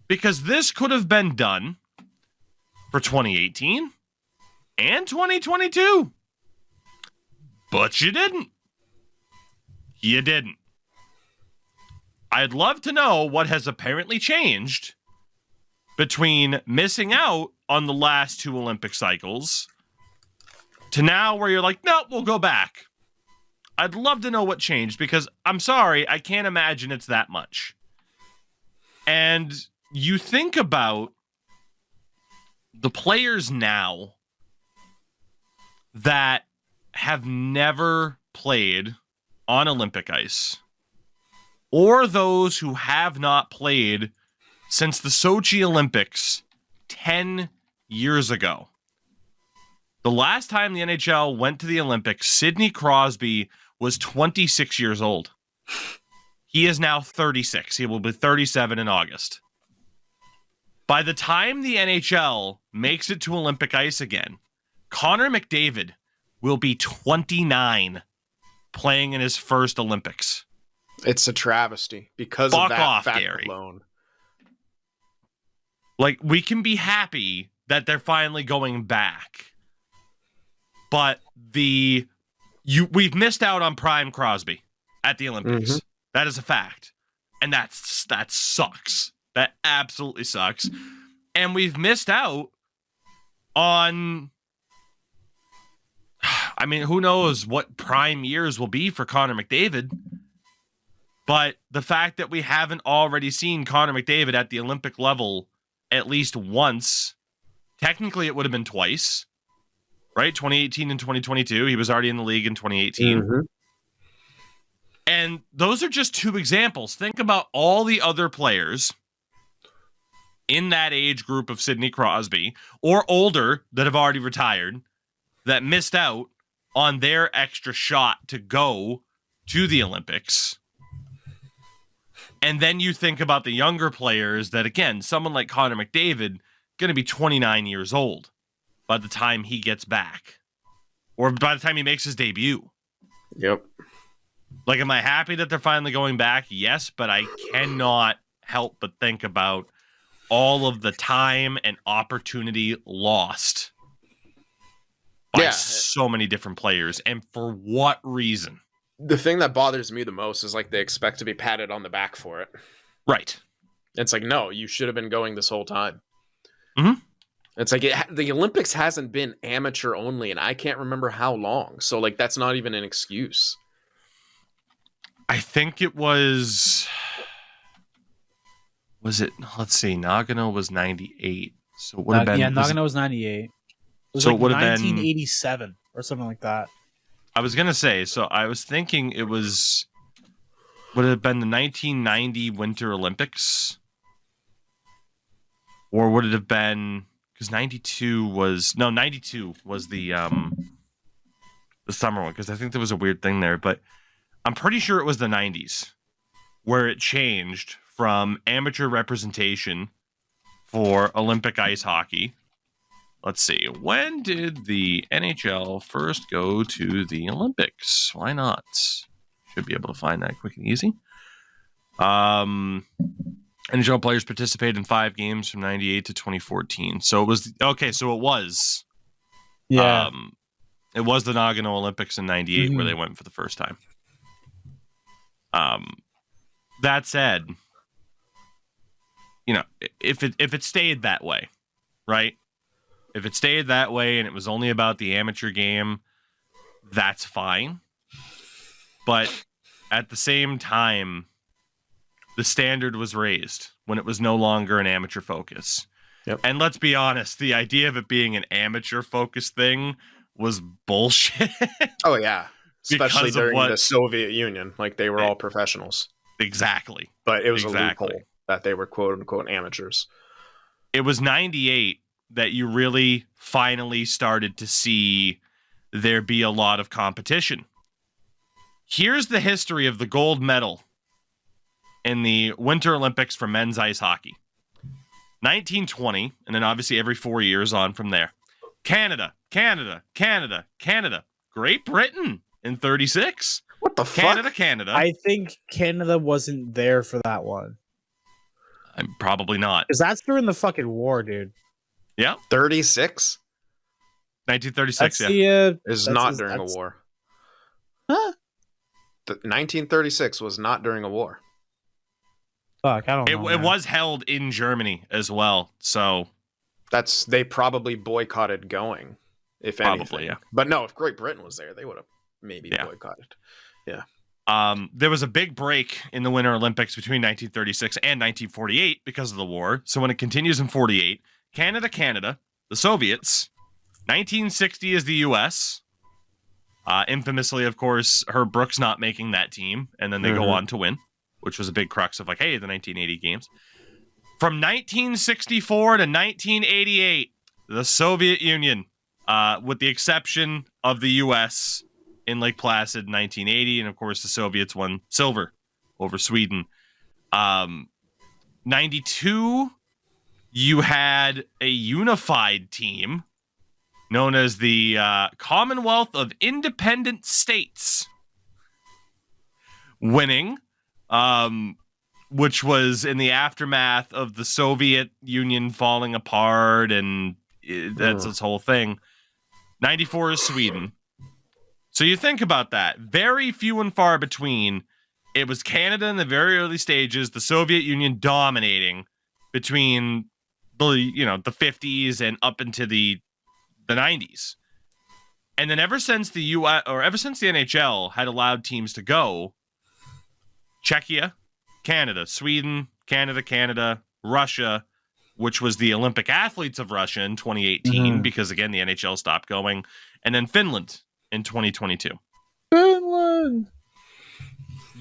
Because this could have been done for 2018 and 2022. But you didn't. You didn't. I'd love to know what has apparently changed between missing out on the last two Olympic cycles to now where you're like, no, we'll go back. I'd love to know what changed because I'm sorry, I can't imagine it's that much. And you think about the players now that have never played on Olympic ice, or those who have not played since the Sochi Olympics 10 years ago. The last time the NHL went to the Olympics, Sidney Crosby was 26 years old. He is now 36. He will be 37 in August. By the time the NHL makes it to Olympic ice again, Connor McDavid will be 29 playing in his first Olympics. It's a travesty because Fuck of that off, fact Gary. alone. Like, we can be happy that they're finally going back. But we've missed out on prime Crosby at the Olympics. Mhm. That is a fact. And that sucks. That absolutely sucks. And we've missed out on, I mean, who knows what prime years will be for Connor McDavid. But the fact that we haven't already seen Connor McDavid at the Olympic level at least once, technically it would have been twice, right? 2018 and 2022. He was already in the league in 2018. Mhm. And those are just two examples. Think about all the other players in that age group of Sidney Crosby or older that have already retired that missed out on their extra shot to go to the Olympics. And then you think about the younger players that, again, someone like Connor McDavid, going to be 29 years old by the time he gets back. Or by the time he makes his debut. Yep. Like, am I happy that they're finally going back? Yes, but I cannot help but think about all of the time and opportunity lost by so many different players. And for what reason? The thing that bothers me the most is like they expect to be patted on the back for it. Right. It's like, no, you should have been going this whole time. Mm-hmm. It's like the Olympics hasn't been amateur only, and I can't remember how long. So like that's not even an excuse. I think it was it? Let's see. Nagano was 98, so it would have been. Yeah, Nagano was 98. It was So like it would have been 1987 or something like that. I was gonna say. So I was thinking it was. Would it have been the 1990 Winter Olympics, or would it have been because 92 was the summer one? Because I think there was a weird thing there, but I'm pretty sure it was the 90s where it changed from amateur representation for Olympic ice hockey. Let's see. When did the NHL first go to the Olympics? Why not? Should be able to find that quick and easy. NHL players participated in 5 games from 98 to 2014. So it was okay. So it was, Yeah. it was the Nagano Olympics in 98 where they went for the first time. That said, you know, if it stayed that way, right? If it stayed that way and it was only about the amateur game, that's fine. But at the same time, the standard was raised when it was no longer an amateur focus. Yep. And let's be honest, the idea of it being an amateur focused thing was bullshit. Oh yeah, especially Because of during what- the Soviet Union, like they were all professionals, Exactly. but it was Exactly. a loophole that they were quote unquote amateurs. It was 98 that you really finally started to see there be a lot of competition. Here's the history of the gold medal in the Winter Olympics for men's ice hockey. 1920, and then obviously every 4 years on from there. Canada. Great Britain in 36. What the fuck? Canada. I think Canada wasn't there for that one. I'm probably not. Because that's during the fucking war, dude. Yeah. 36 1936, That's yeah. the, is that's- not during a that's- war. Huh? 1936 was not during a war. Fuck, I don't It know. it man. was held in Germany as well. So They probably boycotted going, if anything. Probably, yeah. But no, if Great Britain was there, they would have maybe Yeah. boycotted. there was a big break in the Winter Olympics between 1936 and 1948 because of the war. So when it continues in 48, Canada, the Soviets, 1960 is the U.S. Infamously, of course, Herb Brooks not making that team, and then they go on to win, which was a big crux of like, hey, the 1980 games. From 1964 to 1988, the Soviet Union, with the exception of the U.S. in Lake Placid in 1980, and of course the Soviets won silver over Sweden. 92, you had a unified team known as the Commonwealth of Independent States winning, which was in the aftermath of the Soviet Union falling apart, and that's this whole thing. 94 is Sweden. So you think about that. Very few and far between. It was Canada in the very early stages, the Soviet Union dominating between the 50s and up into the 90s. And then ever since the US or ever since the NHL had allowed teams to go, Czechia, Canada, Sweden, Canada, Russia, which was the Olympic athletes of Russia in 2018 because again the NHL stopped going, and then Finland in 2022. Finland.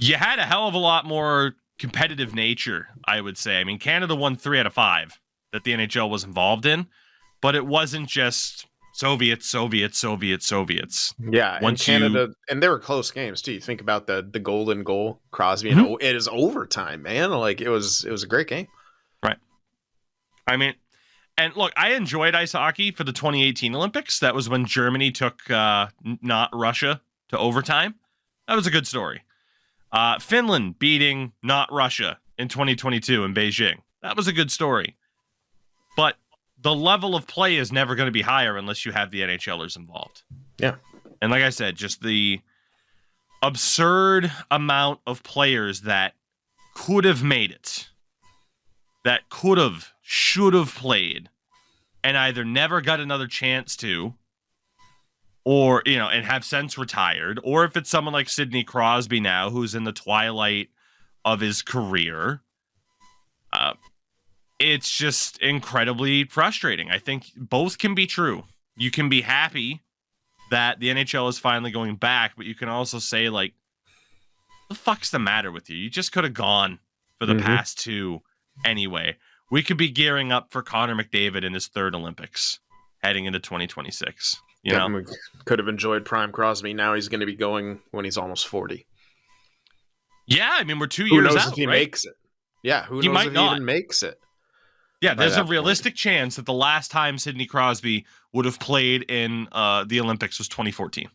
You had a hell of a lot more competitive nature, I would say. I mean, Canada won 3 out of 5 that the NHL was involved in, but it wasn't just Soviets. Yeah, and Once Canada, and they were close games too. You think about the golden goal, Crosby, and it is overtime, man. Like it was a great game. Right. I mean, and look, I enjoyed ice hockey for the 2018 Olympics. That was when Germany took not Russia to overtime. That was a good story. Finland beating not Russia in 2022 in Beijing. That was a good story. But the level of play is never going to be higher unless you have the NHLers involved. Yeah. And like I said, just the absurd amount of players that could have made it, that should have played, and either never got another chance to, or, and have since retired, or if it's someone like Sidney Crosby now, who's in the twilight of his career, it's just incredibly frustrating. I think both can be true. You can be happy that the NHL is finally going back, but you can also say, like, what the fuck's the matter with you? You just could have gone for the past 2 anyway. We could be gearing up for Connor McDavid in his 3rd Olympics heading into 2026. You know? We could have enjoyed Prime Crosby. Now he's going to be going when he's almost 40. Yeah, I mean, we're 2 Who years knows out, if he right? makes it? Yeah, who He knows might if not. he even makes it? Yeah, by there's a that point. realistic chance that the last time Sidney Crosby would have played in the Olympics was 2014.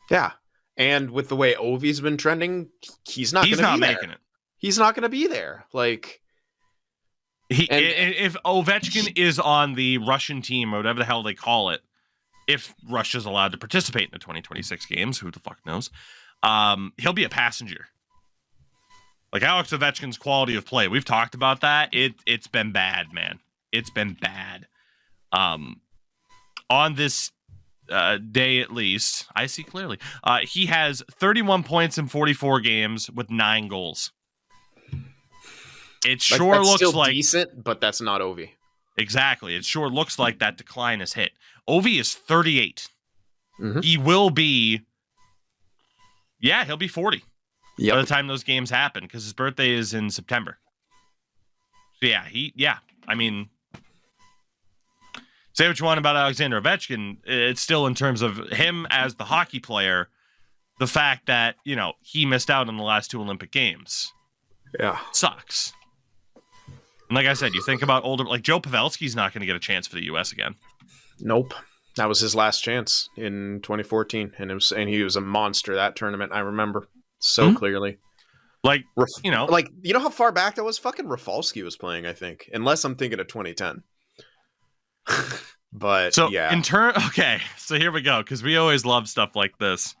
Yeah, and with the way Ovi's been trending, he's not going to be making there. it. He's not going to be there. Like, If Ovechkin is on the Russian team or whatever the hell they call it, if Russia's allowed to participate in the 2026 games, who the fuck knows, he'll be a passenger. Like Alex Ovechkin's quality of play, we've talked about that. It's been bad, man. It's been bad. On this day, at least, I see clearly. He has 31 points in 44 games with 9 goals. It sure that's looks still like decent, but that's not Ovi. Exactly. It sure looks like that decline has hit. Ovi is 38. Mhm. He will be. Yeah, he'll be 40 Yep. by the time those games happen because his birthday is in September. So yeah. I mean, say what you want about Alexander Ovechkin, it's still in terms of him as the hockey player, the fact that, he missed out on the last 2 Olympic Games Yeah. sucks. And like I said, you think about older, like Joe Pavelski's not going to get a chance for the U.S. again. Nope. That was his last chance in 2014, and he was a monster that tournament. I remember so clearly. Like, like you know how far back that was? Fucking Rafalski was playing, I think, unless I'm thinking of 2010. But so yeah, okay, so here we go because we always love stuff like this.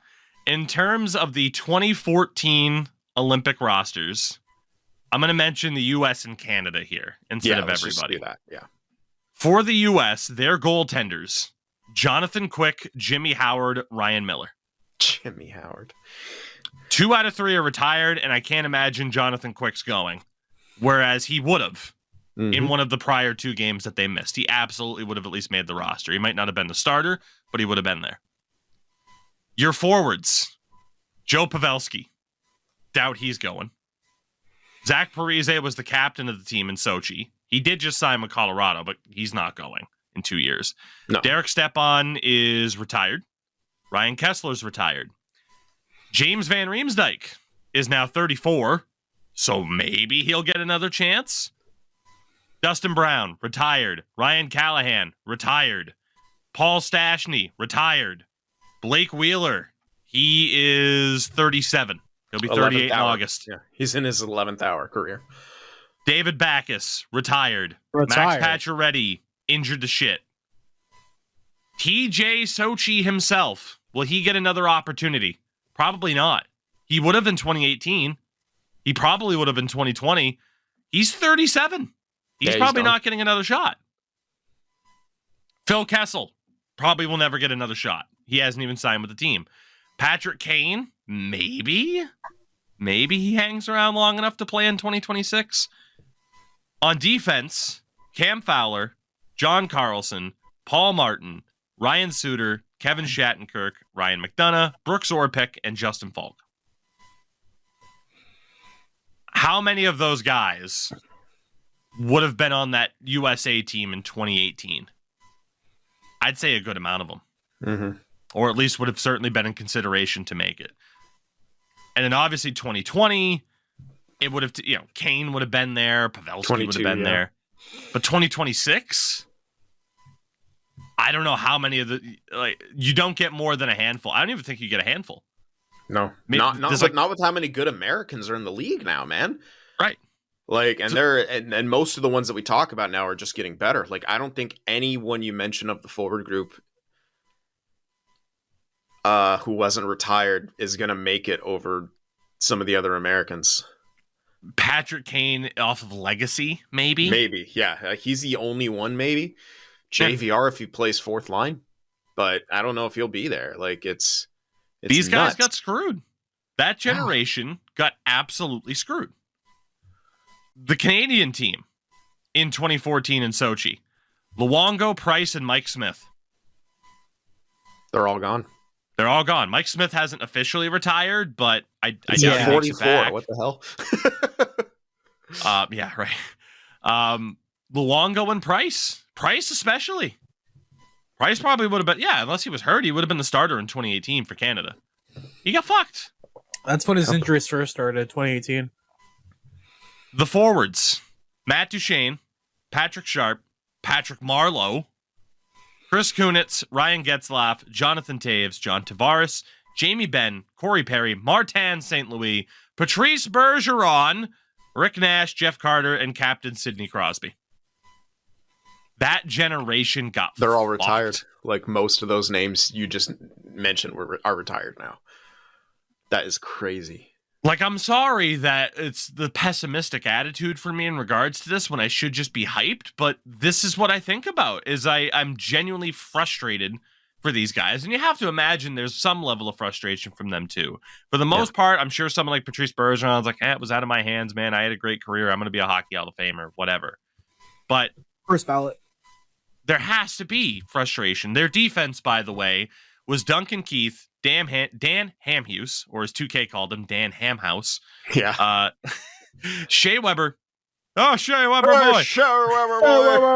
In terms of the 2014 Olympic rosters, I'm going to mention the U.S. and Canada here instead of let's everybody. just do that. Yeah. For the U.S., their goaltenders, Jonathan Quick, Jimmy Howard, Ryan Miller. Jimmy Howard. 2 out of 3 are retired, and I can't imagine Jonathan Quick's going. Whereas he would have in one of the prior 2 games that they missed. He absolutely would have at least made the roster. He might not have been the starter, but he would have been there. Your forwards, Joe Pavelski. Doubt he's going. Zach Parise was the captain of the team in Sochi. He did just sign with Colorado, but he's not going in 2 years. No. Derek Stepan is retired. Ryan Kessler's retired. James Van Riemsdyk is now 34, so maybe he'll get another chance. Dustin Brown, retired. Ryan Callahan, retired. Paul Stastny, retired. Blake Wheeler, he is 37. He'll be 38 in August. Yeah, he's in his 11th hour career. David Backes, retired. Max Pacioretty, injured to shit. TJ Sochi himself, will he get another opportunity? Probably not. He would have in 2018. He probably would have in 2020. He's 37. He's probably not getting another shot. Phil Kessel probably will never get another shot. He hasn't even signed with the team. Patrick Kane, maybe he hangs around long enough to play in 2026. On defense, Cam Fowler, John Carlson, Paul Martin, Ryan Suter, Kevin Shattenkirk, Ryan McDonough, Brooks Orpik, and Justin Falk. How many of those guys would have been on that USA team in 2018? I'd say a good amount of them. Mm-hmm. Or at least would have certainly been in consideration to make it. And then obviously 2020, it would have, Kane would have been there. Pavelski would have been there. But 2026, I don't know how many of you don't get more than a handful. I don't even think you get a handful. No, Maybe, not with how many good Americans are in the league now, man. Right. And most of the ones that we talk about now are just getting better. Like, I don't think anyone you mention of the forward group who wasn't retired is going to make it over some of the other Americans. Patrick Kane off of legacy, maybe. Yeah. He's the only one, maybe. JVR if he plays 4th line, but I don't know if he'll be there. Like, it's these guys nuts. got screwed. That generation got absolutely screwed. The Canadian team in 2014 in Sochi, Luongo, Price, and Mike Smith. They're all gone. They're all gone. Mike Smith hasn't officially retired, but I doubt He's he makes it 44. back. What the hell? Yeah, right. Luongo and Price. Price especially. Price probably would have been, unless he was hurt, he would have been the starter in 2018 for Canada. He got fucked. That's when his injuries first started, 2018. The forwards: Matt Duchene, Patrick Sharp, Patrick Marleau, Chris Kunitz, Ryan Getzlaff, Jonathan Taves, John Tavares, Jamie Benn, Corey Perry, Martin St. Louis, Patrice Bergeron, Rick Nash, Jeff Carter, and Captain Sidney Crosby. That generation got They're all fucked. retired. Like most of those names you just mentioned are retired now. That is crazy. Like, I'm sorry that it's the pessimistic attitude for me in regards to this when I should just be hyped, but this is what I think about, is I'm genuinely frustrated for these guys. And you have to imagine there's some level of frustration from them too. For the most part, I'm sure someone like Patrice Bergeron's like, it was out of my hands, man. I had a great career. I'm going to be a Hockey Hall of Famer, whatever. But First ballot. there has to be frustration. Their defense, by the way, was Duncan Keith, Dan Hamhuis, or as 2K called him, Dan Hamhouse. Yeah. Shea Weber. Oh, Shea Weber boy.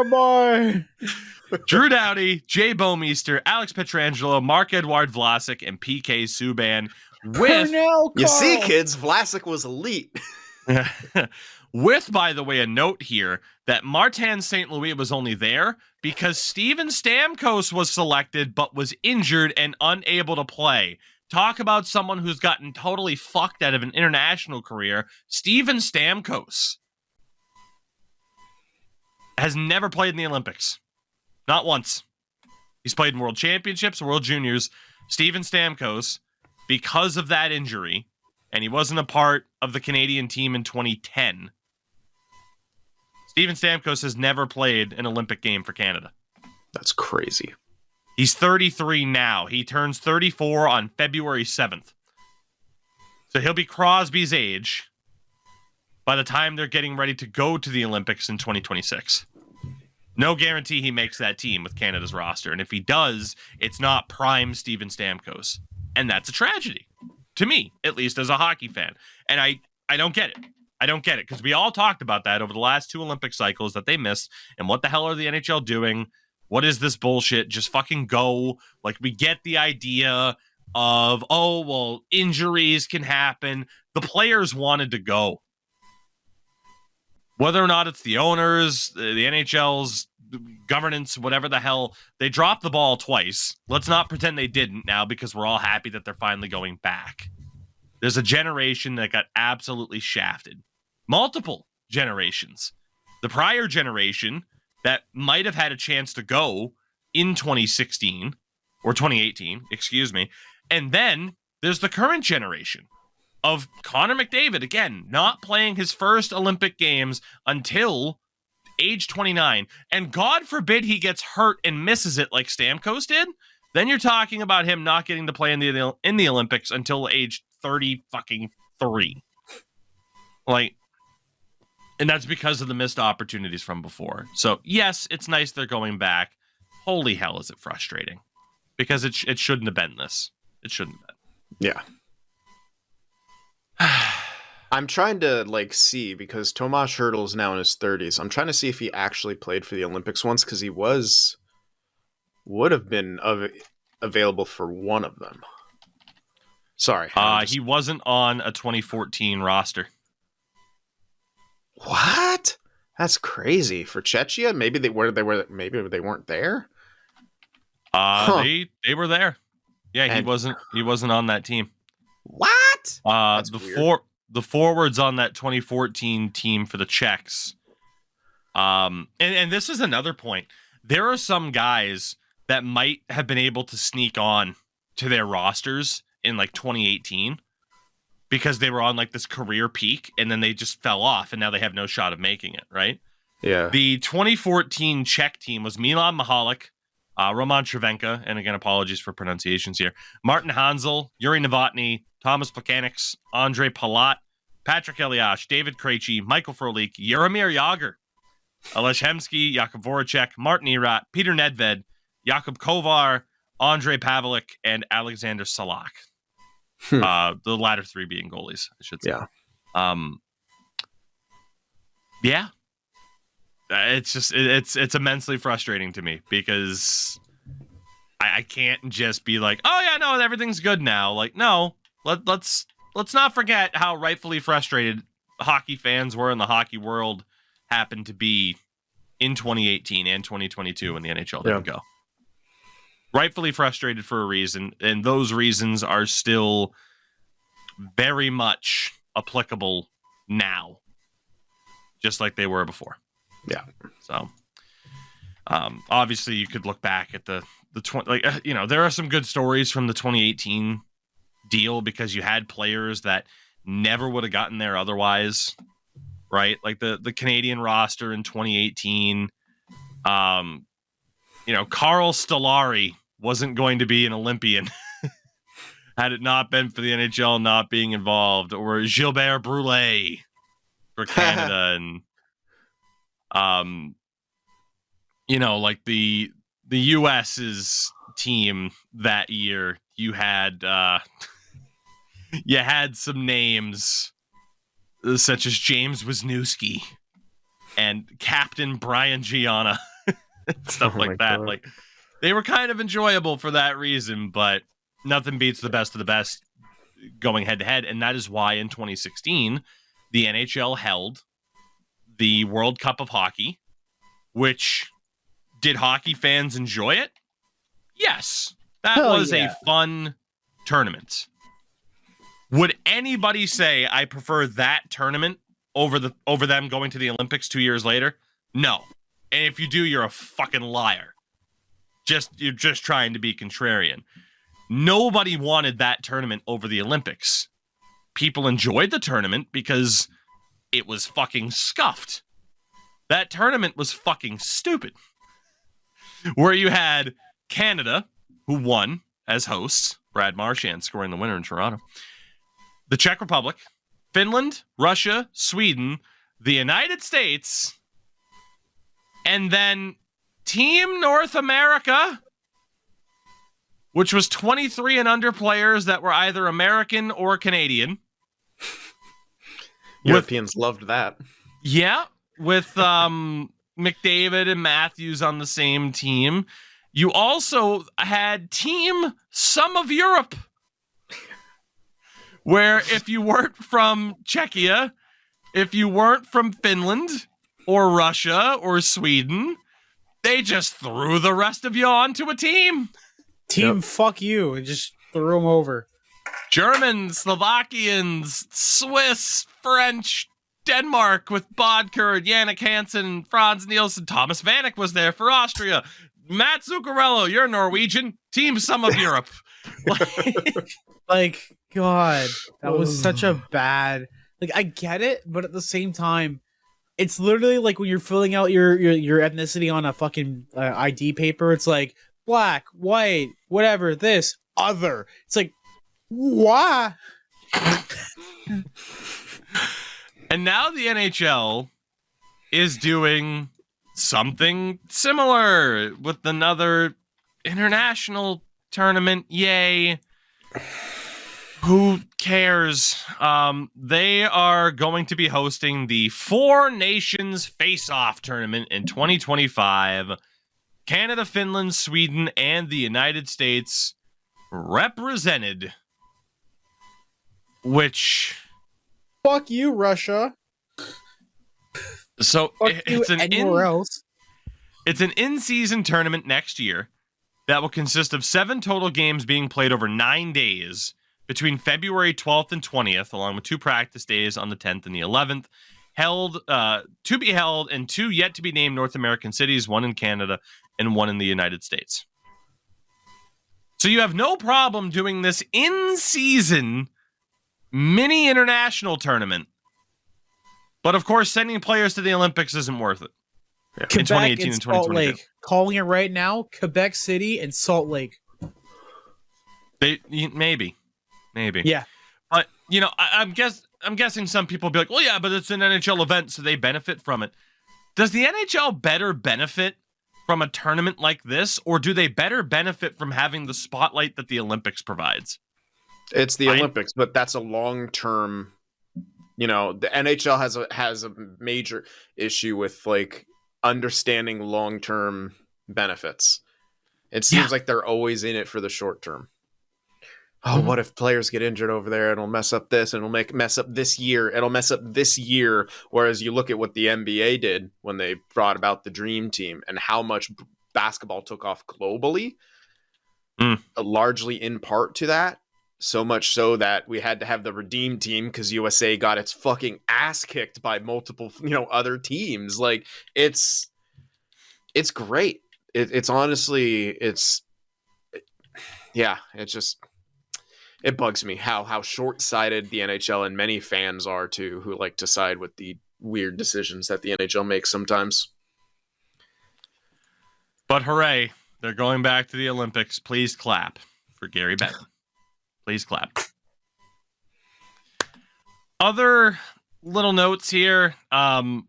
boy. Drew Doughty, Jay Bowmeister, Alex Pietrangelo, Marc-Edouard Vlasic, and PK Subban. With, You see, kids, Vlasic was elite. with, by the way, a note here that Martin St. Louis was only there because Steven Stamkos was selected but was injured and unable to play. Talk about someone who's gotten totally fucked out of an international career. Steven Stamkos has never played in the Olympics. Not once. He's played in World Championships, World Juniors. Steven Stamkos, because of that injury, and he wasn't a part of the Canadian team in 2010, Steven Stamkos has never played an Olympic game for Canada. That's crazy. He's 33 now. He turns 34 on February 7th. So he'll be Crosby's age by the time they're getting ready to go to the Olympics in 2026. No guarantee he makes that team with Canada's roster. And if he does, it's not prime Steven Stamkos. And that's a tragedy. To me, at least as a hockey fan. And I don't get it. I don't get it. Because we all talked about that over the last 2 Olympic cycles that they missed. And what the hell are the NHL doing? What is this bullshit? Just fucking go. Like, we get the idea of, oh, well, injuries can happen. The players wanted to go. Whether or not it's the owners, the NHL's governance, whatever the hell, they dropped the ball twice. Let's not pretend they didn't now because we're all happy that they're finally going back. There's a generation that got absolutely shafted. Multiple generations. The prior generation that might have had a chance to go in 2016 or 2018, excuse me. And then there's the current generation of Connor McDavid, again, not playing his first Olympic Games until age 29. And God forbid he gets hurt and misses it like Stamkos did. Then you're talking about him not getting to play in the Olympics until age 33. Like, and that's because of the missed opportunities from before. So, yes, it's nice they're going back. Holy hell, is it frustrating. Because it shouldn't have been this. It shouldn't have been. Yeah. I'm trying to see, because Tomas Hertl is now in his 30s. I'm trying to see if he actually played for the Olympics once, because he would have been available for one of them. Sorry. He wasn't on a 2014 roster. What? That's crazy. For Czechia? Maybe they weren't there? They were there. Yeah, he wasn't on that team. What? That's weird. The forwards on that 2014 team for the Czechs. And this is another point. There are some guys that might have been able to sneak on to their rosters in 2018 because they were on this career peak and then they just fell off and now they have no shot of making it, right? Yeah. The 2014 Czech team was Milan Mihalik, Roman Cervenka, and again, apologies for pronunciations here, Martin Hansel, Yuri Novotny, Thomas Plekanec, Andre Palat, Patrick Elias, David Krejci, Michael Frolik, Jaromir Jagr, Aleš Hemsky, Jakub Voracek, Martin Erat, Peter Nedved, Jakub Kovar, Andre Pavlik, and Alexander Salak. The latter 3 being goalies, I should say. Yeah. It's just it's immensely frustrating to me because I can't just be like, oh yeah, no, everything's good now. No, let's let's not forget how rightfully frustrated hockey fans were in the hockey world happened to be in 2018 and 2022 when the NHL didn't go. Rightfully frustrated for a reason, and those reasons are still very much applicable now, just like they were before. Yeah. So, obviously, you could look back at the there are some good stories from the 2018 deal because you had players that never would have gotten there otherwise, right? Like the Canadian roster in 2018. Carl Stellari wasn't going to be an Olympian had it not been for the NHL not being involved, or Gilbert Brûlé for Canada, and like the US's team that year, you had some names such as James Wisniewski and Captain Brian Gianna, stuff like that. God. Like, they were kind of enjoyable for that reason, but nothing beats the best of the best going head to head. And that is why in 2016, the NHL held the World Cup of Hockey, which did hockey fans enjoy it? Yes. That was a fun tournament. Would anybody say I prefer that tournament over them going to the Olympics 2 years later? No. And if you do, you're a fucking liar. You're just trying to be contrarian. Nobody wanted that tournament over the Olympics. People enjoyed the tournament because it was fucking scuffed. That tournament was fucking stupid. Where you had Canada, who won as hosts, Brad Marchand scoring the winner in Toronto, the Czech Republic, Finland, Russia, Sweden, the United States, and then Team North America, which was 23 and under players that were either American or Canadian. Europeans loved that. Yeah, with McDavid and Matthews on the same team. You also had Team Some of Europe, where if you weren't from Czechia, if you weren't from Finland or Russia or Sweden, they just threw the rest of you onto a team. Fuck you, and just threw them over. Germans, Slovakians, Swiss, French, Denmark with Bodker, Yannick Hansen, Franz Nielsen. Thomas Vanek was there for Austria. Matt Zuccarello, you're Norwegian. Team Some of Europe. Like, God, that was such a bad... Like, I get it, but at the same time, it's literally like when you're filling out your ethnicity on a fucking ID paper. It's like, black, white, whatever, this, other. It's like, why? And now the NHL is doing something similar with another international tournament. Yay. Who cares? They are going to be hosting the Four Nations Face-Off tournament in 2025. Canada, Finland, Sweden, and the United States represented. Which... Fuck you, Russia. So Fuck it's you anywhere else. It's an in-season tournament next year that will consist of 7 total games being played over 9 days between February 12th and 20th, along with 2 practice days on the 10th and the 11th, to be held in 2 yet-to-be-named North American cities, 1 in Canada and 1 in the United States. So you have no problem doing this in-season mini international tournament. But of course, sending players to the Olympics isn't worth it. Yeah. In 2018 and Salt 2022. Lake. Calling it right now, Quebec City and Salt Lake. Maybe. Yeah. But, I'm guessing some people will be like, well, yeah, but it's an NHL event, so they benefit from it. Does the NHL better benefit from a tournament like this, or do they better benefit from having the spotlight that the Olympics provides? It's the Olympics, but that's a long-term... the NHL has a major issue with like understanding long-term benefits. It seems like they're always in it for the short term. oh, what if players get injured over there? It'll mess up this, and it'll mess up this year. It'll mess up this year. Whereas you look at what the NBA did when they brought about the Dream Team and how much basketball took off globally, largely in part to that. So much so that we had to have the Redeem Team because USA got its fucking ass kicked by multiple, other teams. Like it's great. It's honestly, yeah, it's just. It bugs me how short-sighted the NHL and many fans are too, who like to side with the weird decisions that the NHL makes sometimes. But hooray, they're going back to the Olympics. Please clap for Gary Bettman. Please clap. Other little notes here. Don't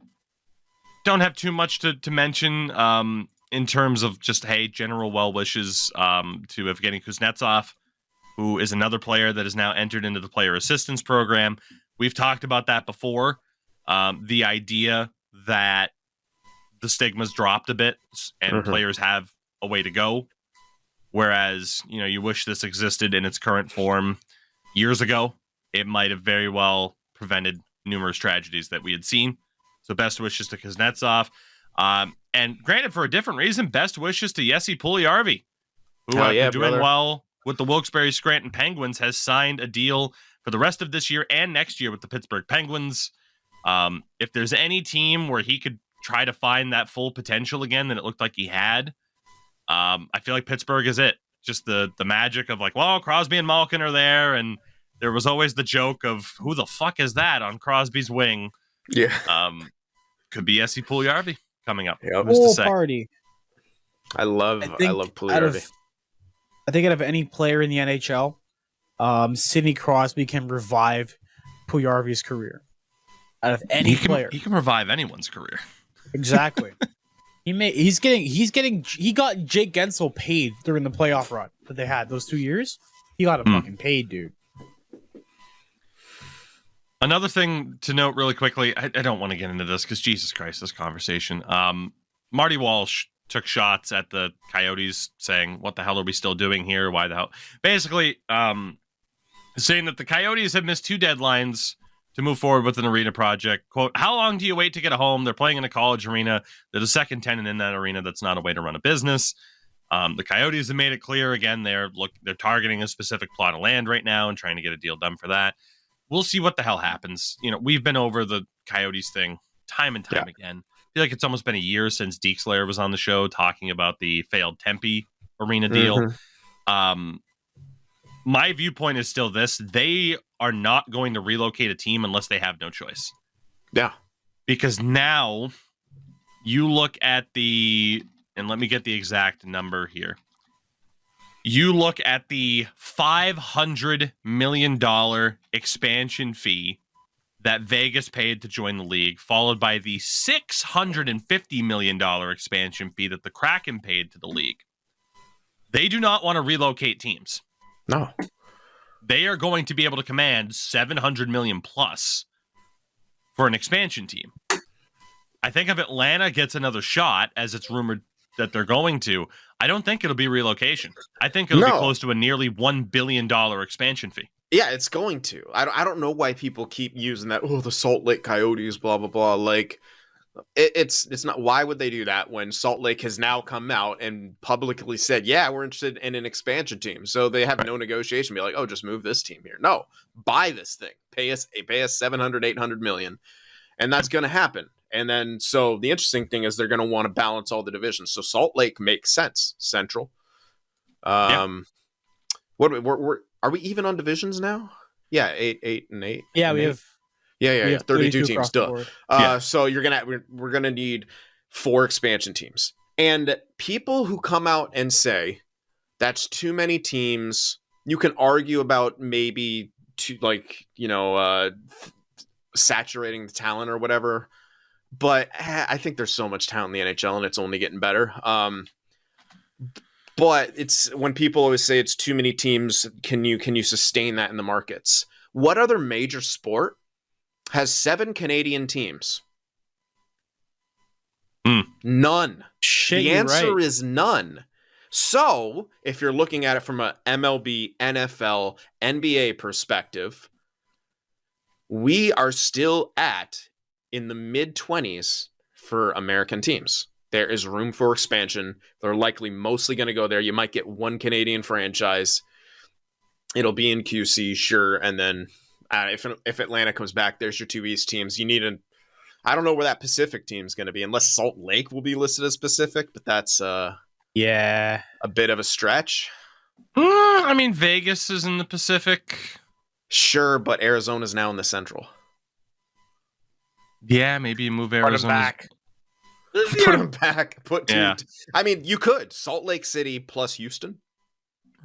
have too much to mention in terms of just, hey, general well wishes to Evgeny Kuznetsov, who is another player that has now entered into the player assistance program. We've talked about that before. The idea that the stigma's dropped a bit and players have a way to go. Whereas, you wish this existed in its current form years ago. It might have very well prevented numerous tragedies that we had seen. So best wishes to Kuznetsov. And granted, for a different reason, best wishes to Jesse Puljujarvi, who after doing well with the Wilkes-Barre Scranton Penguins has signed a deal for the rest of this year and next year with the Pittsburgh Penguins. If there's any team where he could try to find that full potential again that it looked like he had, I feel like Pittsburgh is it. Just the magic of like, well, Crosby and Malkin are there, and there was always the joke of who the fuck is that on Crosby's wing? Yeah. Could be Jesse Puljujarvi coming up. Yep. Full party. I love Puljujarvi. I think out of any player in the NHL, Sidney Crosby can revive Puljujarvi's career. Out of any player, he can revive anyone's career. Exactly. He got Jake Gensel paid during the playoff run that they had those 2 years. He got him fucking paid, dude. Another thing to note really quickly, I don't want to get into this because Jesus Christ, this conversation. Marty Walsh took shots at the Coyotes saying, what the hell are we still doing here? Why the hell? Basically, saying that the Coyotes have missed 2 deadlines to move forward with an arena project. Quote, how long do you wait to get a home? They're playing in a college arena. There's a second tenant in that arena. That's not a way to run a business. The Coyotes have made it clear. Again, they're targeting a specific plot of land right now and trying to get a deal done for that. We'll see what the hell happens. We've been over the Coyotes thing time and time again. I feel like it's almost been a year since Deke Slayer was on the show talking about the failed Tempe arena deal. My viewpoint is still this. They are not going to relocate a team unless they have no choice. Yeah. Because now you look at and let me get the exact number here. You look at the $500 million expansion fee that Vegas paid to join the league, followed by the $650 million expansion fee that the Kraken paid to the league. They do not want to relocate teams. No. They are going to be able to command $700 million plus for an expansion team. I think if Atlanta gets another shot, as it's rumored that they're going to, I don't think it'll be relocation. I think it'll be close to a nearly $1 billion expansion fee. Yeah, it's going to. I don't know why people keep using that. Oh, the Salt Lake Coyotes, blah blah blah. Like, it's not. Why would they do that when Salt Lake has now come out and publicly said, "Yeah, we're interested in an expansion team." So they have no negotiation. Be like, "Oh, just move this team here." No, buy this thing. Pay us 700, 800 million, and that's going to happen. And then, so the interesting thing is they're going to want to balance all the divisions. So Salt Lake makes sense. Central. What are we even on divisions now? Yeah, 8 and 8. Yeah, we have. Yeah, 32 teams still. Yeah. So we're gonna need 4 expansion teams. And people who come out and say that's too many teams, you can argue about maybe saturating the talent or whatever. But I think there's so much talent in the NHL and it's only getting better. But it's when people always say it's too many teams, can you sustain that in the markets? What other major sport has 7 Canadian teams? None. Shit, the answer is none. So if you're looking at it from a MLB, NFL, NBA perspective, we are still in the mid-20s for American teams. There is room for expansion. They're likely mostly going to go there. You might get one Canadian franchise. It'll be in QC, sure. And then if Atlanta comes back, there's your two East teams. I don't know where that Pacific team is going to be, unless Salt Lake will be listed as Pacific, but that's a bit of a stretch. I mean, Vegas is in the Pacific. Sure, but Arizona's now in the Central. Yeah, maybe you move Arizona back. Put them back. Yeah. I mean, you could. Salt Lake City plus Houston.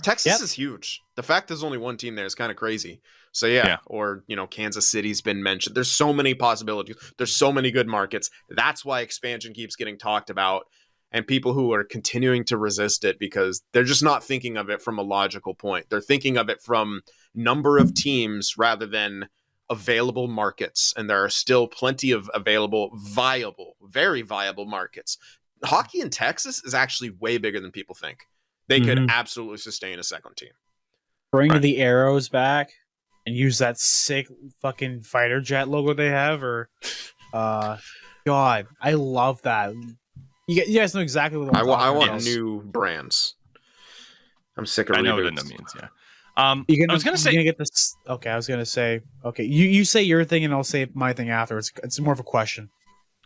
Texas is huge. The fact there's only one team there is kind of crazy. So yeah. Or, Kansas City's been mentioned. There's so many possibilities. There's so many good markets. That's why expansion keeps getting talked about. And people who are continuing to resist it because they're just not thinking of it from a logical point. They're thinking of it from number of teams rather than available markets. And there are still plenty of available, very viable markets. Hockey in Texas is actually way bigger than people think. They could absolutely sustain a second team. Bring the arrows back and use that sick fucking fighter jet logo they have. Or, God, I love that. You guys know exactly what I want new brands. I'm sick of reboots. I know what that means, yeah. I was going to say... get this. Okay, I was going to say... Okay, you say your thing and I'll say my thing afterwards. It's more of a question.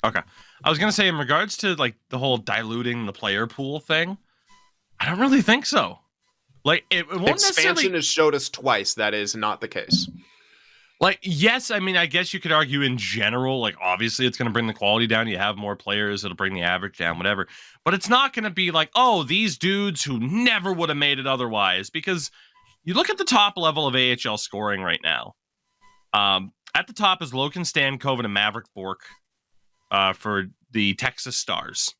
Okay. I was going to say, in regards to like the whole diluting the player pool thing, I don't really think so. Like, it won't Expansion has showed us twice that is not the case. Like, yes, I mean, I guess you could argue in general, like, obviously it's going to bring the quality down. You have more players, it'll bring the average down, whatever. But it's not going to be like, oh, these dudes who never would have made it otherwise. Because you look at the top level of AHL scoring right now. At the top is Logan Stankoven and Maverick Bork for the Texas Stars,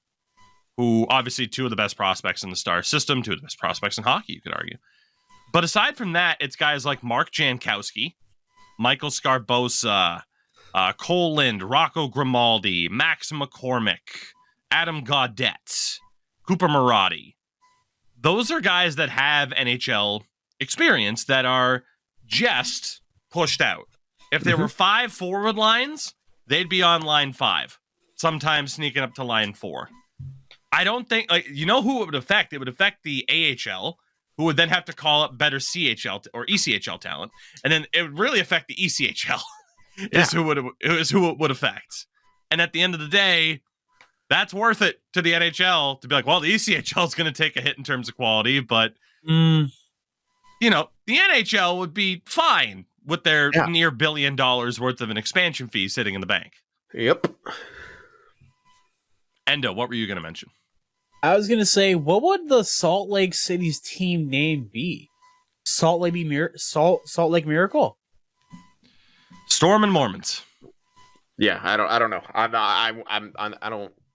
who obviously two of the best prospects in the Star system, two of the best prospects in hockey, you could argue. But aside from that, it's guys like Mark Jankowski, Michael Scarbosa, Cole Lind, Rocco Grimaldi, Max McCormick, Adam Gaudette, Cooper Marotti. Those are guys that have NHL experience that are just pushed out. If there were 5 forward lines, they'd be on line 5, sometimes sneaking up to line 4. I don't think, who it would affect? It would affect the AHL, who would then have to call up better CHL or ECHL talent, and then it would really affect the ECHL. is who it would affect. And at the end of the day, that's worth it to the NHL to be like, well, the ECHL is going to take a hit in terms of quality, but the NHL would be fine with their near $1 billion worth of an expansion fee sitting in the bank. Yep. Endo, what were you going to mention? I was going to say, what would the Salt Lake City's team name be? Salt Lake Miracle? Storm and Mormons. Yeah, I don't know.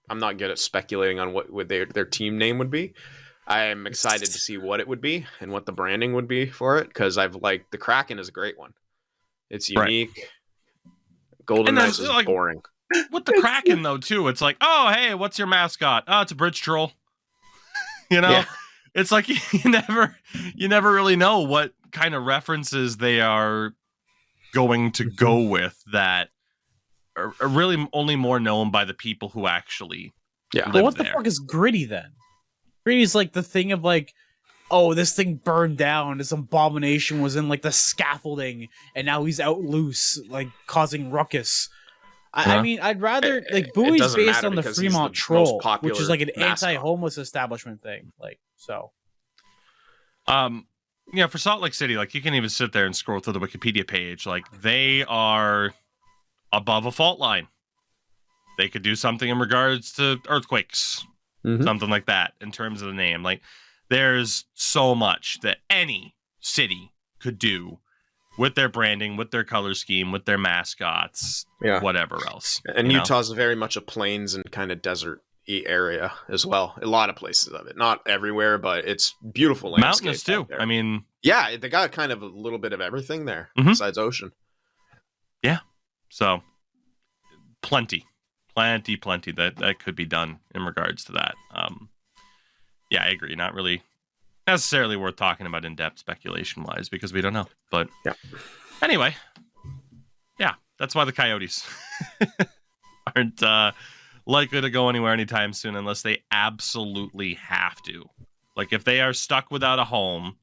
I'm not good at speculating on what would their team name would be. I am excited to see what it would be and what the branding would be for it, because the Kraken is a great one. It's unique. Right. Golden Knights is boring. With the Kraken though too, it's like, oh hey, what's your mascot? Oh, it's a bridge troll. It's like you never really know what kind of references they are going to go with that are really only more known by the people who actually live But what there. The fuck is Gritty then? Gritty is like the thing of like, oh, this thing burned down. This abomination was in like the scaffolding, and now he's out loose, like causing ruckus. I mean, I'd rather Bowie's based on the Fremont Troll, which is like an anti-homeless establishment thing. For Salt Lake City, like you can even sit there and scroll through the Wikipedia page. Like they are above a fault line. They could do something in regards to earthquakes, something like that in terms of the name. Like there's so much that any city could do with their branding, with their color scheme, with their mascots, whatever else. And Utah's very much a plains and kind of desert-y area as well. A lot of places of it. Not everywhere, but it's beautiful landscape. Mountainous too. I mean... Yeah, they got kind of a little bit of everything there besides ocean. Yeah. So, plenty that could be done in regards to that. Yeah, I agree. Not really necessarily worth talking about in depth speculation wise because we don't know. But Yeah. Anyway, yeah, that's why the Coyotes aren't likely to go anywhere anytime soon unless they absolutely have to. Like if they are stuck without a home,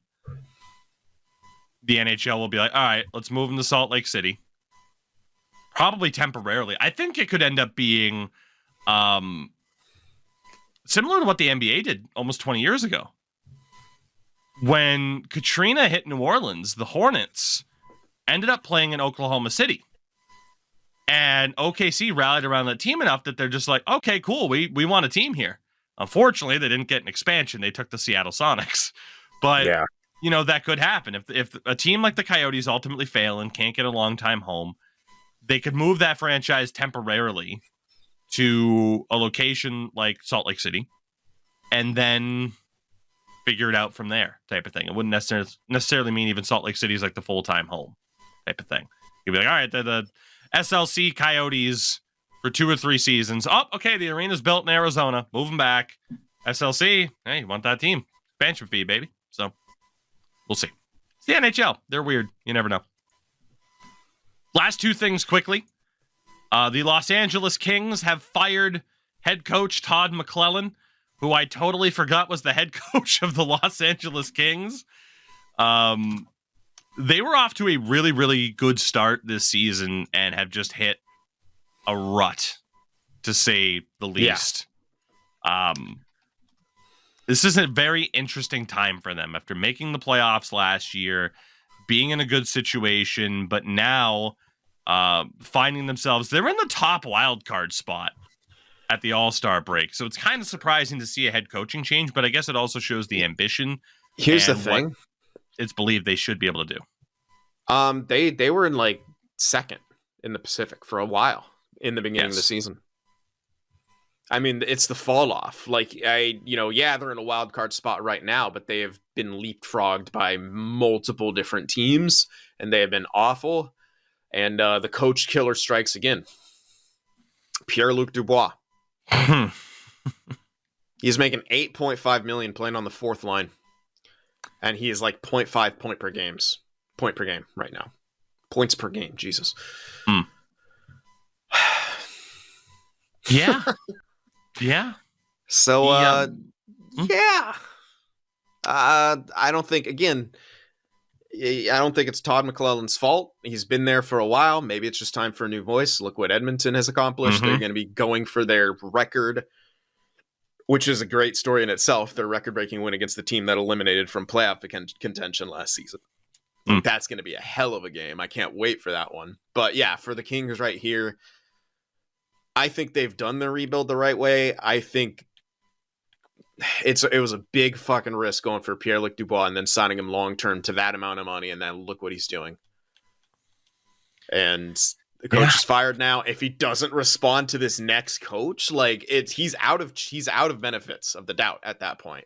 the NHL will be like, all right, let's move them to Salt Lake City. Probably temporarily. I think it could end up being similar to what the NBA did almost 20 years ago. When Katrina hit New Orleans, the Hornets ended up playing in Oklahoma City. And OKC rallied around that team enough that they're just like, okay, cool, we want a team here. Unfortunately, they didn't get an expansion. They took the Seattle Sonics. But, you know, that could happen. If a team like the Coyotes ultimately fail and can't get a long-time home, they could move that franchise temporarily to a location like Salt Lake City and then figure it out from there type of thing. It wouldn't necessarily mean even Salt Lake City is like the full-time home type of thing. You'd be like, all right, the SLC Coyotes for 2 or 3 seasons. Oh, okay, the arena's built in Arizona. Move them back. SLC, hey, you want that team. Expansion fee, baby. So we'll see. It's the NHL. They're weird. You never know. Last 2 things quickly. The Los Angeles Kings have fired head coach Todd McClellan, who I totally forgot was the head coach of the Los Angeles Kings. They were off to a really, really good start this season and have just hit a rut, to say the least. Yeah. This is a very interesting time for them after making the playoffs last year, being in a good situation, but now finding themselves, they're in the top wild card spot at the All Star break. So it's kind of surprising to see a head coaching change, but I guess it also shows the ambition. Here's the thing. It's believed they should be able to do. They were in like second in the Pacific for a while in the beginning of the season. I mean, it's the fall off. Like they're in a wild card spot right now, but they have been leapfrogged by multiple different teams, and they have been awful. And the coach killer strikes again. Pierre-Luc Dubois. He's making $8.5 million playing on the 4th line, and he is like 0.5 point per game right now. Points per game, Jesus. Yeah. Yeah. So, I don't think it's Todd McClellan's fault. He's been there for a while. Maybe it's just time for a new voice. Look what Edmonton has accomplished. Mm-hmm. They're going to be going for their record, which is a great story in itself. Their record-breaking win against the team that eliminated from playoff contention last season. That's going to be a hell of a game. I can't wait for that one. But yeah, for the Kings right here, I think they've done the rebuild the right way. I think it was a big fucking risk going for Pierre-Luc Dubois and then signing him long-term to that amount of money, and then look what he's doing. And the coach is fired now. If he doesn't respond to this next coach, like he's out of benefits of the doubt at that point.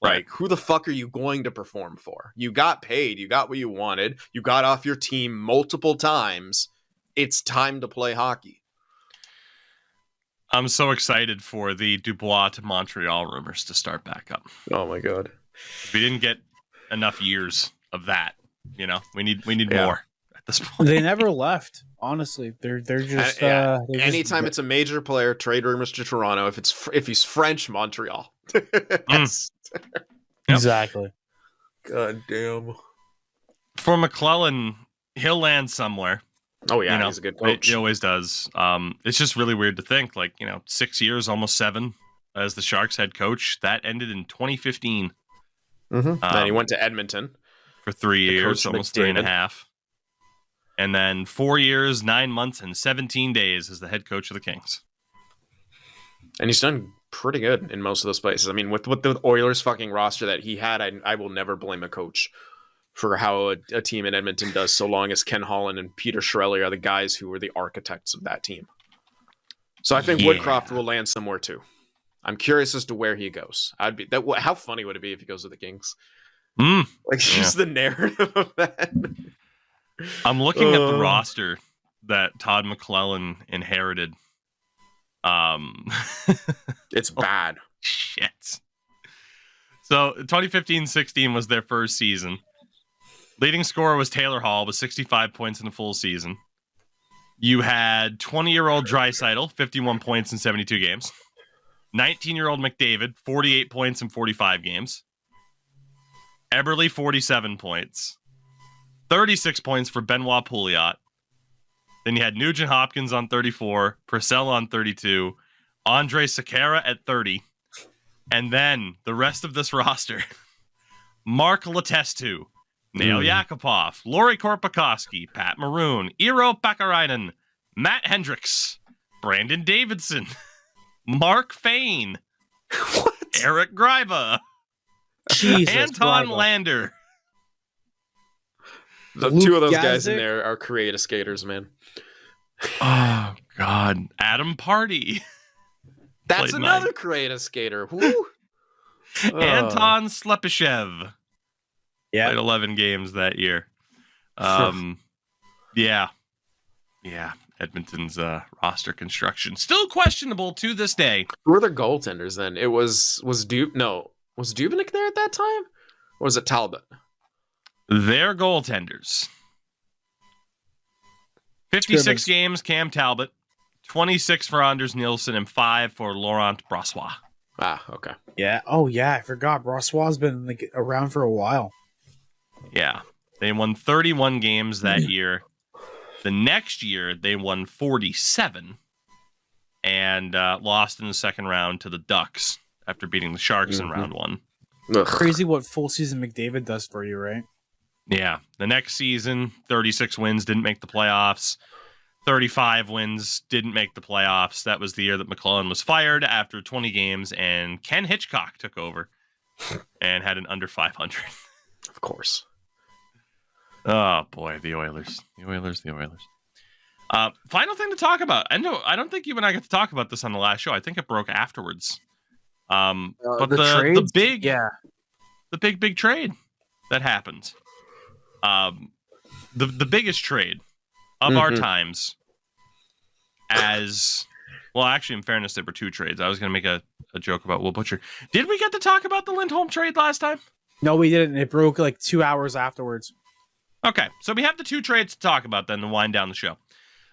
Like, who the fuck are you going to perform for? You got paid. You got what you wanted. You got off your team multiple times. It's time to play hockey. I'm so excited for the Dubois to Montreal rumors to start back up. Oh my god. We didn't get enough years of that. You know, we need more at this point. They never left. Honestly, they're just anytime it's a major player, trade rumors to Toronto. If he's French, Montreal. Exactly. God damn. For McClellan, he'll land somewhere. Oh yeah, he's a good coach. He always does. It's just really weird to think, 6 years, almost 7, as the Sharks head coach. That ended in 2015. Mm-hmm. Then he went to Edmonton for 3 years, almost 3.5. And then 4 years, 9 months, and 17 days as the head coach of the Kings. And he's done pretty good in most of those places. I mean, with the Oilers fucking roster that he had, I will never blame a coach for how a team in Edmonton does, so long as Ken Holland and Peter Chiarelli are the guys who were the architects of that team. So I think Woodcroft will land somewhere too. I'm curious as to where he goes. How funny would it be if he goes to the Kings? Just the narrative of that. I'm looking at the roster that Todd McClellan inherited. It's bad. Shit. So 2015-16 was their first season. Leading scorer was Taylor Hall with 65 points in the full season. You had 20-year-old Draisaitl, 51 points in 72 games. 19-year-old McDavid, 48 points in 45 games. Eberle, 47 points. 36 points for Benoit Pouliot. Then you had Nugent Hopkins on 34, Purcell on 32, Andre Sekera at 30. And then the rest of this roster: Mark Letestu, Nail Yakupov, Lori Korpikoski, Pat Maroon, Eero Pakarainen, Matt Hendricks, Brandon Davidson, Mark Fain, Eric Greiba, Jesus, Anton Greiba. Lander. The Luke two of those guys in Gazdic. there are creative skaters, man. Oh, God. Adam Party. That's Played another nine. creative skater. Woo. Anton Slepyshev. Yeah. Played 11 games that year. Yeah. Edmonton's roster construction still questionable to this day. Who were their goaltenders then? It was was Dubnik there at that time? Or was it Talbot? Their goaltenders: 56 Scribbles. games, Cam Talbot; 26 for Anders Nielsen; and 5 for Laurent Brossois. Ah, okay. Yeah. Oh, yeah. I forgot. Brossois been like around for a while. Yeah, they won 31 games that year. The next year, they won 47 and lost in the second round to the Ducks after beating the Sharks in round one. Ugh. Crazy what full season McDavid does for you, right? Yeah, the next season, 36 wins, didn't make the playoffs. 35 wins, didn't make the playoffs. That was the year that McClellan was fired after 20 games, and Ken Hitchcock took over and had an under 500. Of course. Oh, boy, the Oilers. The Oilers. Final thing to talk about. I don't think you and I got to talk about this on the last show. I think it broke afterwards. But the trades? big, Yeah. the big trade that happened. The biggest trade of our times. As well, actually, in fairness, there were 2 trades. I was going to make a joke about Will Butcher. Did we get to talk about the Lindholm trade last time? No, we didn't. It broke like 2 hours afterwards. Okay, so we have the 2 trades to talk about then to wind down the show.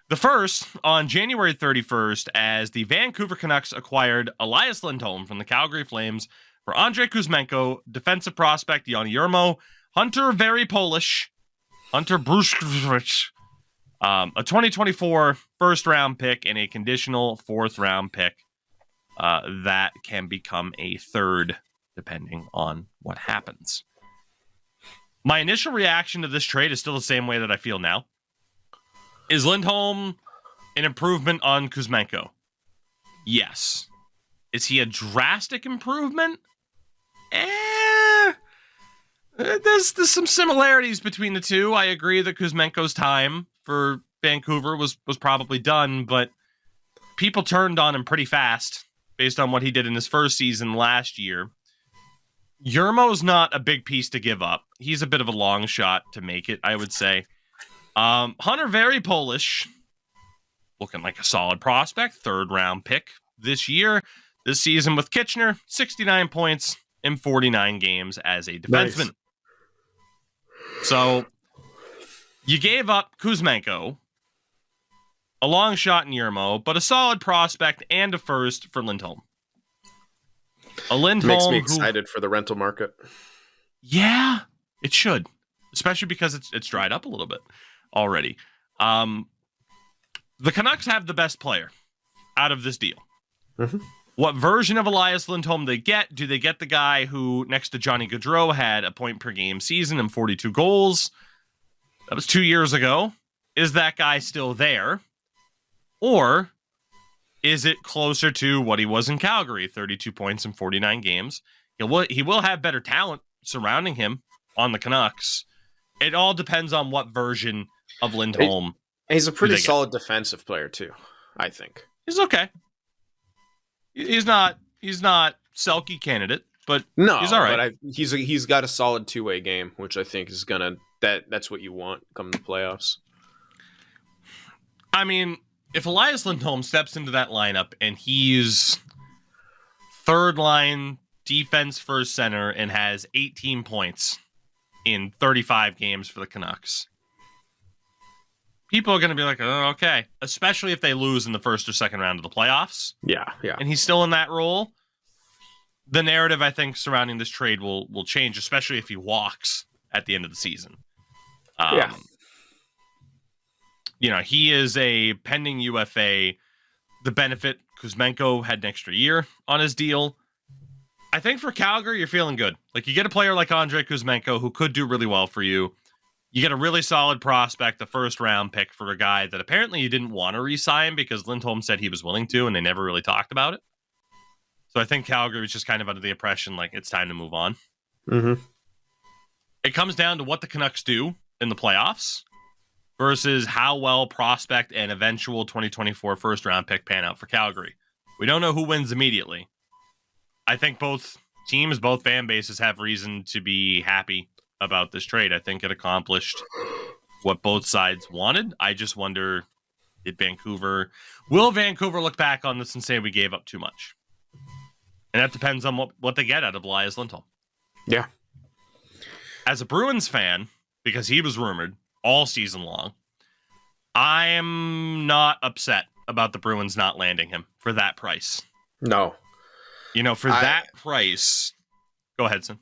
The first, on January 31st, as the Vancouver Canucks acquired Elias Lindholm from the Calgary Flames for Andrei Kuzmenko, defensive prospect Joni Jurmo, Hunter Very Polish, Hunter Bruskevich, a 2024 first-round pick, and a conditional 4th-round pick that can become a 3rd, depending on what happens. My initial reaction to this trade is still the same way that I feel now. Is Lindholm an improvement on Kuzmenko? Yes. Is he a drastic improvement? There's some similarities between the two. I agree that Kuzmenko's time for Vancouver was probably done, but people turned on him pretty fast based on what he did in his first season last year. Yermo's not a big piece to give up. He's a bit of a long shot to make it, I would say. Hunter Very Polish, looking like a solid prospect, 3rd-round pick this season with Kitchener, 69 points in 49 games as a defenseman. Nice. So you gave up Kuzmenko, a long shot in Yermo, but a solid prospect and a 1st for Lindholm. A Lindholm Makes me excited for the rental market. Yeah, it should, especially because it's dried up a little bit already. The Canucks have the best player out of this deal. Mm-hmm. What version of Elias Lindholm they get? Do they get the guy who, next to Johnny Gaudreau, had a point per game season and 42 goals? That was 2 years ago. Is that guy still there? Or is it closer to what he was in Calgary, 32 points in 49 games? He will have better talent surrounding him on the Canucks. It all depends on what version of Lindholm. He's a pretty they get? solid defensive player too, I think. He's okay. He's not Selke candidate, but No, he's all right. but he's got a solid 2-way game, which I think is that's what you want come the playoffs. I mean, if Elias Lindholm steps into that lineup and he's 3rd line defense first center and has 18 points in 35 games for the Canucks, people are going to be like, oh, okay. Especially if they lose in the first or second round of the playoffs. Yeah. And he's still in that role. The narrative, I think, surrounding this trade will change, especially if he walks at the end of the season. He is a pending UFA. The benefit, Kuzmenko had an extra year on his deal. I think for Calgary, you're feeling good. Like, you get a player like Andrei Kuzmenko who could do really well for you. You get a really solid prospect, a first-round pick for a guy that apparently you didn't want to re-sign because Lindholm said he was willing to, and they never really talked about it. So I think Calgary was just kind of under the impression, like, it's time to move on. Mm-hmm. It comes down to what the Canucks do in the playoffs versus how well prospect and eventual 2024 first-round pick pan out for Calgary. We don't know who wins immediately. I think both teams, both fan bases have reason to be happy about this trade. I think it accomplished what both sides wanted. I just wonder, will Vancouver look back on this and say we gave up too much? And that depends on what they get out of Elias Lindholm. Yeah. As a Bruins fan, because he was rumored all season long, I am not upset about the Bruins not landing him for that price. No. For that price. Go ahead, son.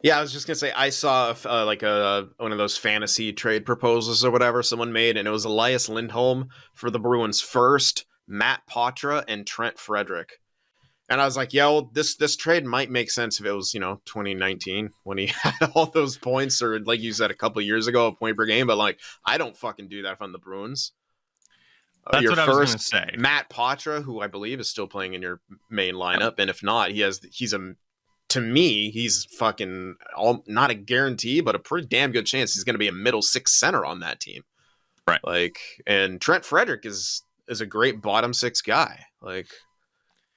Yeah, I was just gonna say I saw one of those fantasy trade proposals or whatever someone made, and it was Elias Lindholm for the Bruins first, Matt Poitras, and Trent Frederick. And I was like, this trade might make sense if it was 2019 when he had all those points, or like you said a couple of years ago, a point per game. But like, I don't fucking do that from the Bruins. That's what I was going to say. Matt Poitras, who I believe is still playing in your main lineup, and if not, to me, he's fucking not a guarantee, but a pretty damn good chance he's going to be a middle six center on that team. Right. Like, and Trent Frederick is a great bottom six guy. Like,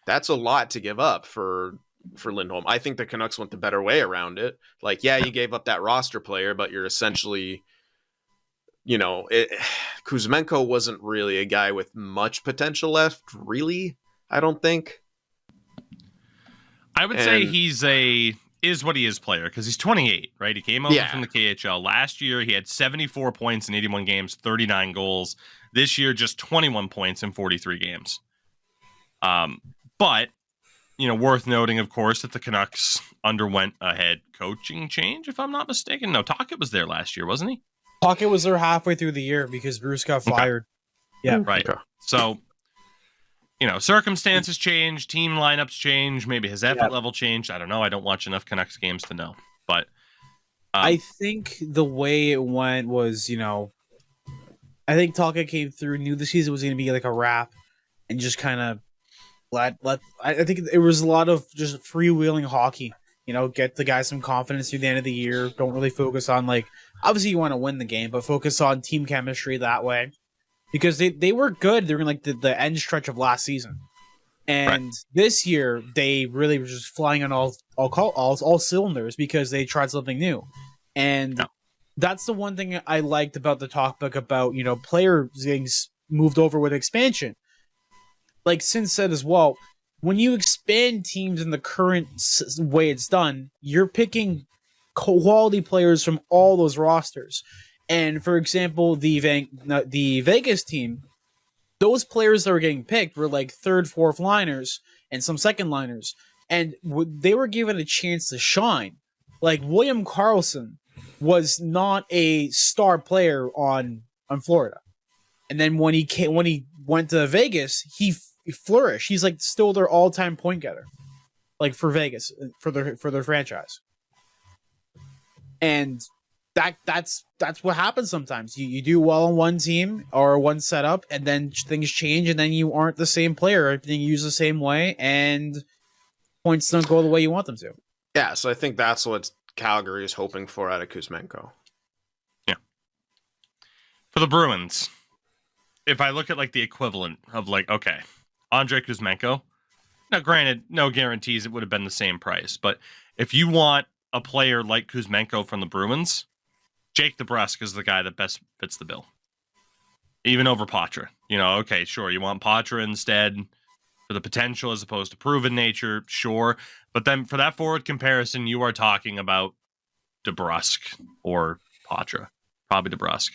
that's a lot to give up for Lindholm. I think the Canucks went the better way around it. Like, yeah, you gave up that roster player, but you're essentially, Kuzmenko wasn't really a guy with much potential left, really, I don't think. I would say he's is what he is player because he's 28, right? He came over from the KHL. Last year, he had 74 points in 81 games, 39 goals. This year, just 21 points in 43 games. But, worth noting, of course, that the Canucks underwent a head coaching change, if I'm not mistaken. No, Tocchet was there last year, wasn't he? Tocchet was there halfway through the year because Bruce got fired. Okay. Yeah. Right. Okay. So, circumstances change, team lineups change, maybe his effort level changed. I don't know. I don't watch enough Canucks games to know. But I think the way it went was, I think Tocchet came through, knew the season was going to be like a wrap, and just kind of I think it was a lot of just freewheeling hockey. Get the guys some confidence through the end of the year. Don't really focus on obviously you want to win the game, but focus on team chemistry that way. Because they were good during the end stretch of last season, and this year they really were just flying on all cylinders because they tried something new, and that's the one thing I liked about the talkback about players getting moved over with expansion. Like Sin said as well, when you expand teams in the current way it's done, you're picking quality players from all those rosters. And for example, the Vegas team, those players that were getting picked were like third, fourth liners and some second liners, and they were given a chance to shine. Like William Karlsson was not a star player on Florida, and then when he went to Vegas, he flourished. He's still their all-time point getter, for Vegas for their franchise, and. That's what happens sometimes. You do well on one team or one setup, and then things change, and then you aren't the same player. Everything you use the same way, and points don't go the way you want them to. Yeah, so I think that's what Calgary is hoping for out of Kuzmenko. Yeah. For the Bruins, if I look at the equivalent of okay, Andrei Kuzmenko. Now, granted, no guarantees it would have been the same price, but if you want a player like Kuzmenko from the Bruins, Jake DeBrusk is the guy that best fits the bill. Even over Poitras. Okay, sure, you want Poitras instead for the potential as opposed to proven nature, sure. But then for that forward comparison, you are talking about DeBrusk or Patra, probably DeBrusk.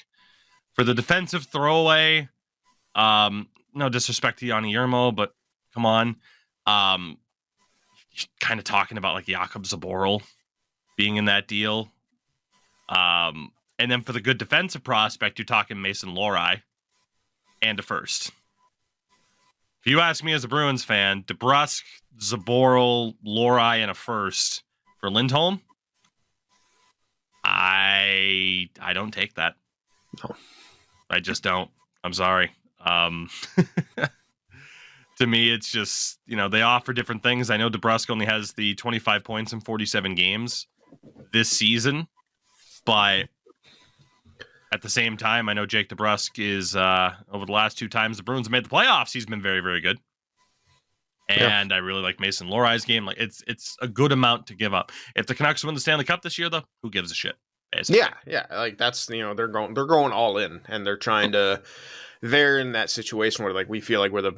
For the defensive throwaway, no disrespect to Yanni Yermo, but come on. Kind of talking about like Jakub Zaboral being in that deal. And then for the good defensive prospect, you're talking Mason Lohrei and a first. If you ask me as a Bruins fan, DeBrusk, Zaboral, Lohrei, and a first for Lindholm, I don't take that. No. I just don't. I'm sorry. To me, it's just, they offer different things. I know DeBrusk only has the 25 points in 47 games this season, but at the same time, I know Jake DeBrusk is, over the last 2 times the Bruins have made the playoffs, he's been very, very good. And I really like Mason Lohrai's game. Like it's a good amount to give up. If the Canucks win the Stanley Cup this year, though, who gives a shit? Basically. Yeah. Like that's they're going all in, and they're trying to. They're in that situation where like we feel like we're the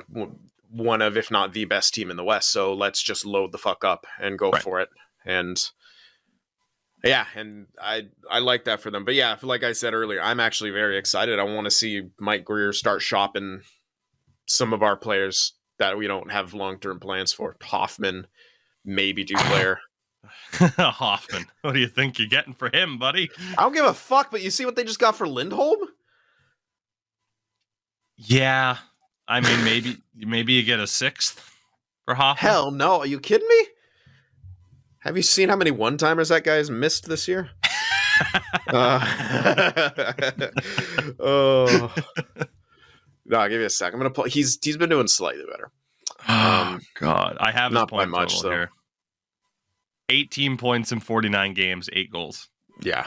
one of, if not the best team in the West. So let's just load the fuck up and go for it. And yeah, and I like that for them. But yeah, like I said earlier, I'm actually very excited. I want to see Mike Greer start shopping some of our players that we don't have long-term plans for. Hoffman, maybe Duclair. Hoffman. What do you think you're getting for him, buddy? I don't give a fuck, but you see what they just got for Lindholm? Yeah. I mean, maybe you get a 6th for Hoffman. Hell no. Are you kidding me? Have you seen how many one-timers that guy has missed this year? Oh. No, I'll give you a sec. I'm gonna pull. He's been doing slightly better. God, I have not his point by much total though. here. 18 points in 49 games, 8 goals. Yeah.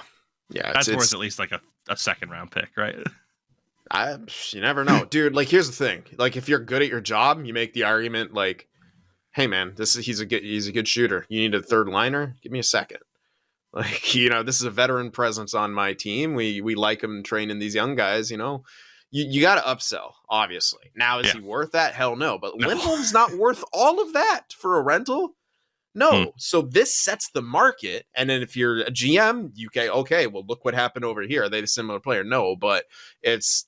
That's worth at least like a second round pick, right? You never know, dude. Like, here's the thing. Like, if you're good at your job, you make the argument like, "Hey, man, he's a good shooter. You need a third liner? Give me a second." Like, this is a veteran presence on my team. We like him training these young guys. You got to upsell, obviously. Now, is he worth that? Hell no. But Lindholm's not worth all of that for a rental. No. So this sets the market. And then if you're a GM, okay, well, look what happened over here. Are they a similar player? No, but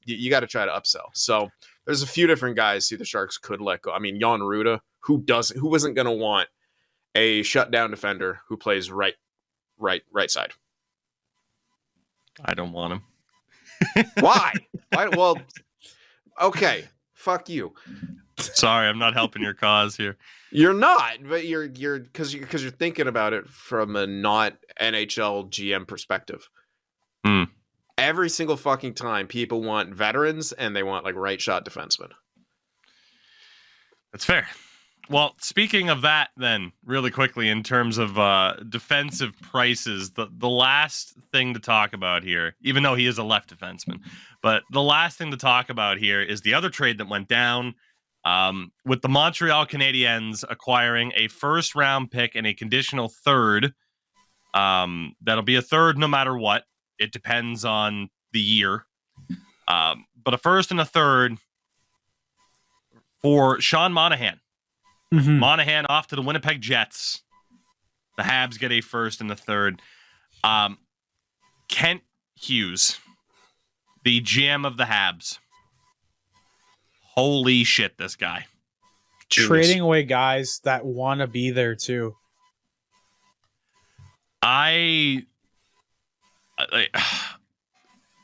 you got to try to upsell. So there's a few different guys who the Sharks could let go. I mean, Jan Ruda, who isn't going to want a shutdown defender who plays right side? I don't want him. Why? Well, okay. Fuck you. Sorry, I'm not helping your cause here. You're not, but you're because you're thinking about it from a not NHL GM perspective. Every single fucking time, people want veterans and they want like right shot defensemen. That's fair. Well, speaking of that, then really quickly in terms of defensive prices, the last thing to talk about here, even though he is a left defenseman, but the last thing to talk about here is the other trade that went down. With the Montreal Canadiens acquiring a first-round pick and a conditional third. That'll be a third no matter what. It depends on the year. But a first and a third for Sean Monahan. Mm-hmm. Monahan off to the Winnipeg Jets. The Habs get a first and a third. Kent Hughes, the GM of the Habs. Holy shit, this guy. Trading away guys that want to be there too. Right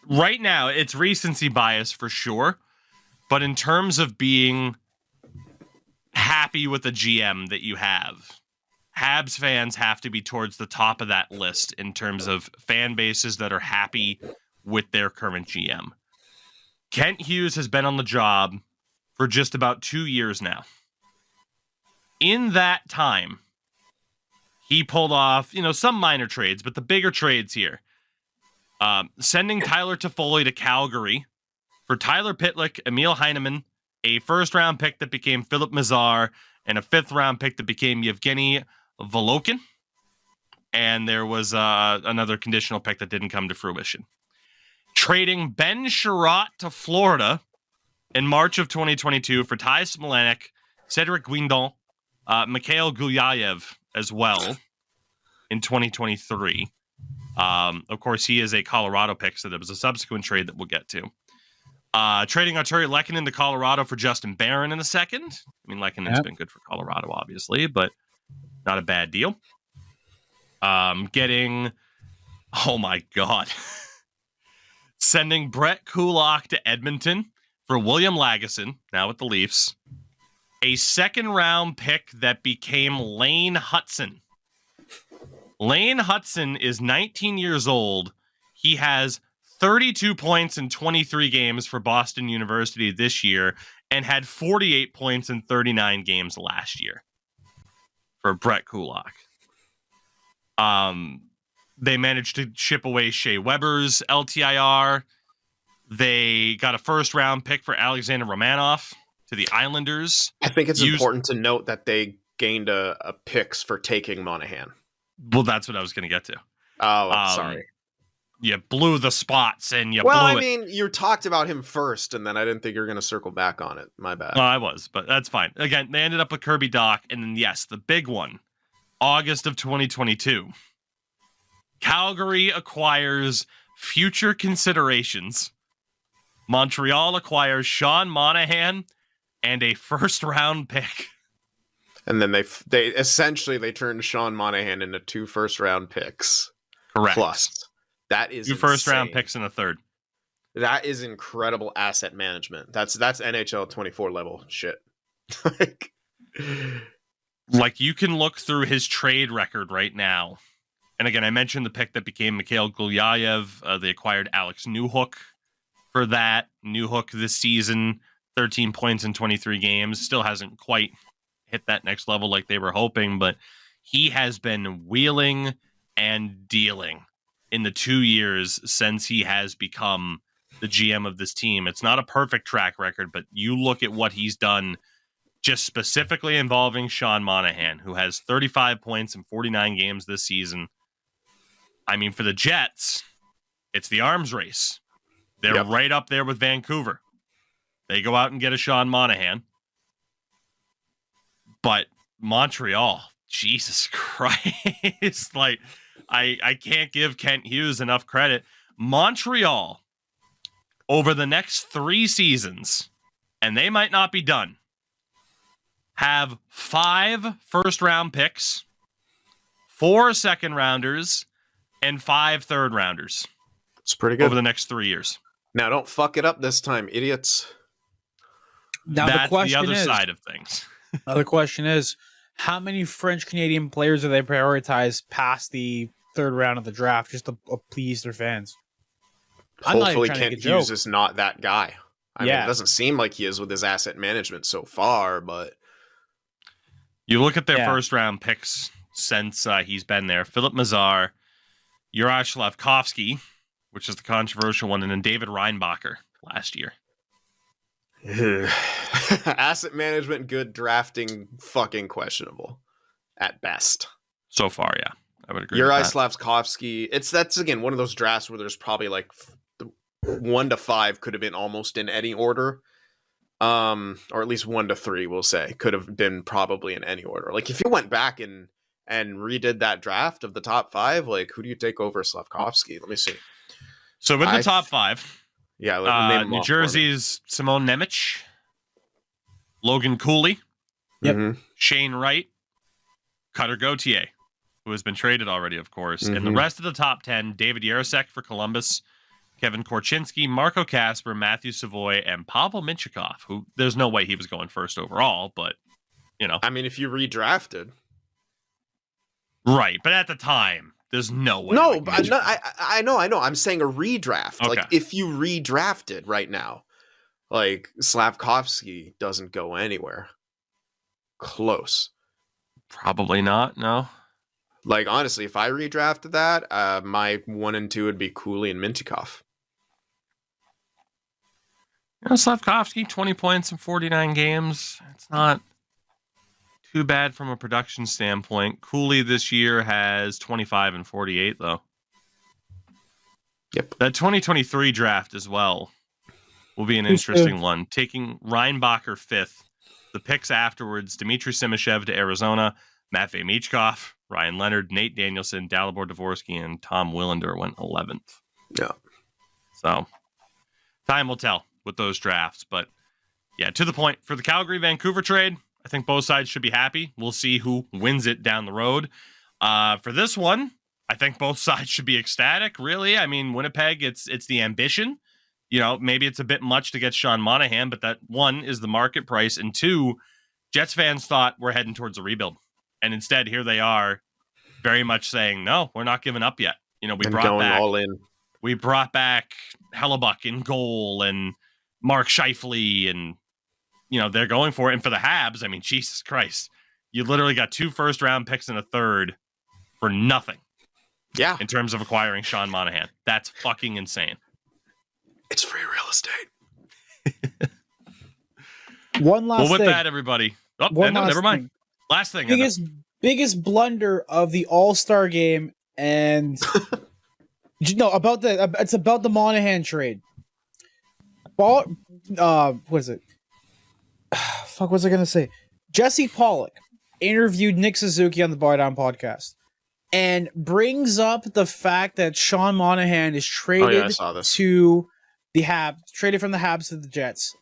now, it's recency bias for sure. But in terms of being happy with the GM that you have, Habs fans have to be towards the top of that list in terms of fan bases that are happy with their current GM. Kent Hughes has been on the job for just about 2 years now. In that time, he pulled off, some minor trades, but the bigger trades here. Sending Tyler Toffoli to Calgary for Tyler Pitlick, Emil Heineman, a first-round pick that became Philip Mazar, and a fifth-round pick that became Yevgeny Volokin. And there was another conditional pick that didn't come to fruition. Trading Ben Sherratt to Florida in March of 2022 for Ty Smolenic, Cedric Guindon, Mikhail Gulyayev as well in 2023. Of course, he is a Colorado pick, so there was a subsequent trade that we'll get to. Trading Arturi Lehkonen to Colorado for Justin Barron in a second. I mean, Lehkonen's been good for Colorado, obviously, but not a bad deal. Getting, oh my God, sending Brett Kulak to Edmonton for William Lagesson, now with the Leafs. A second-round pick that became Lane Hutson. Lane Hutson is 19 years old. He has 32 points in 23 games for Boston University this year and had 48 points in 39 games last year for Brett Kulak. They managed to ship away Shea Weber's LTIR. They got a first-round pick for Alexander Romanov to the Islanders. I think it's important to note that they gained a picks for taking Monahan. Well, that's what I was going to get to. Oh, I'm sorry. You blew the spots and you blew it. I mean, you talked about him first, and then I didn't think you were going to circle back on it. My bad. No, I was, but that's fine. Again, they ended up with Kirby Dach, and then, yes, the big one, August of 2022. Calgary acquires future considerations. Montreal acquires Sean Monahan and a first-round pick. And then they essentially turned Sean Monahan into 2 first-round picks. Correct. Plus. That is 2 first-round picks and a third. That is incredible asset management. That's NHL 24 level shit. Like, you can look through his trade record right now. And again, I mentioned the pick that became Mikhail Gulyayev. They acquired Alex Newhook for that. Newhook this season, 13 points in 23 games. Still hasn't quite hit that next level like they were hoping, but he has been wheeling and dealing in the 2 years since he has become the GM of this team. It's not a perfect track record, but you look at what he's done just specifically involving Sean Monahan, who has 35 points in 49 games this season. I mean, for the Jets, it's the arms race. They're right up there with Vancouver. They go out and get a Sean Monahan. But Montreal, Jesus Christ, like, I can't give Kent Hughes enough credit. Montreal, over the next 3 seasons, and they might not be done, have 5 first-round picks, 4 second-rounders, and 5 third-rounders. It's pretty good. Over the next 3 years. Now, don't fuck it up this time, idiots. Now, that's the other side of things. Now the question is, how many French-Canadian players do they prioritize past the 3rd round of the draft just to please their fans? Hopefully Kent Hughes is not that guy. I mean, it doesn't seem like he is with his asset management so far, but... You look at their first-round picks since he's been there. Philip Mazar, Juraj Slavkovsky, which is the controversial one, and then David Reinbacher last year. Asset management, good. Drafting, fucking questionable at best. So far, yeah, I would agree. Juraj Slavkovsky. That's again one of those drafts where there's probably like 1 to 5 could have been almost in any order, or at least 1 to 3. We'll say could have been probably in any order. Like if you went back and redid that draft of the top 5, like who do you take over Slavkovsky? Let me see. So with the top 5. Yeah, New Jersey's Simone Nemec, Logan Cooley, Shane Wright, Cutter Gauthier, who has been traded already, of course. And the rest of the top 10, David Yarosek for Columbus, Kevin Korchinski, Marco Kasper, Matthew Savoy, and Pavel Minchikov, who there's no way he was going first overall, but, you know. I mean, if you redrafted. Right, but at the time, there's no way. No, but I know. I'm saying a redraft. Okay. Like, if you redrafted right now, like, Slavkovsky doesn't go anywhere close. Probably not, no. Like, honestly, if I redrafted that, my 1 and 2 would be Cooley and Minchikov. You know, Slavkovsky, 20 points in 49 games. It's not too bad from a production standpoint. Cooley this year has 25 and 48, though. Yep. That 2023 draft as well will be an interesting one. Taking Reinbacher 5th The picks afterwards: Dmitry Simashev to Arizona, Matvei Michkov, Ryan Leonard, Nate Danielson, Dalibor Dvorsky, and Tom Willander went 11th. Yeah. So time will tell with those drafts. But yeah, to the point, for the Calgary-Vancouver trade, I think both sides should be happy. We'll see who wins it down the road. For this one, I think both sides should be ecstatic, really. I mean, Winnipeg, it's the ambition. You know, maybe it's a bit much to get Sean Monahan, but that, one, is the market price, and two, Jets fans thought we're heading towards a rebuild. And instead, here they are, very much saying, no, we're not giving up yet. You know, we brought back Hellebuck in goal and Mark Scheifele, and, you know, they're going for it. And for the Habs, I mean, Jesus Christ, you literally got 2 first-round picks and a third for nothing. Yeah. In terms of acquiring Sean Monahan. That's fucking insane. It's free real estate. One last Well, with thing. that, everybody. Oh, One no, last never mind. thing. Last thing. Biggest blunder of the All Star game, and it's about the Monahan trade. What is it? Fuck, what was I gonna say? Jesse Pollock interviewed Nick Suzuki on the Bar Down podcast and brings up the fact that Sean Monahan is traded to the Habs, traded from the Habs to the Jets.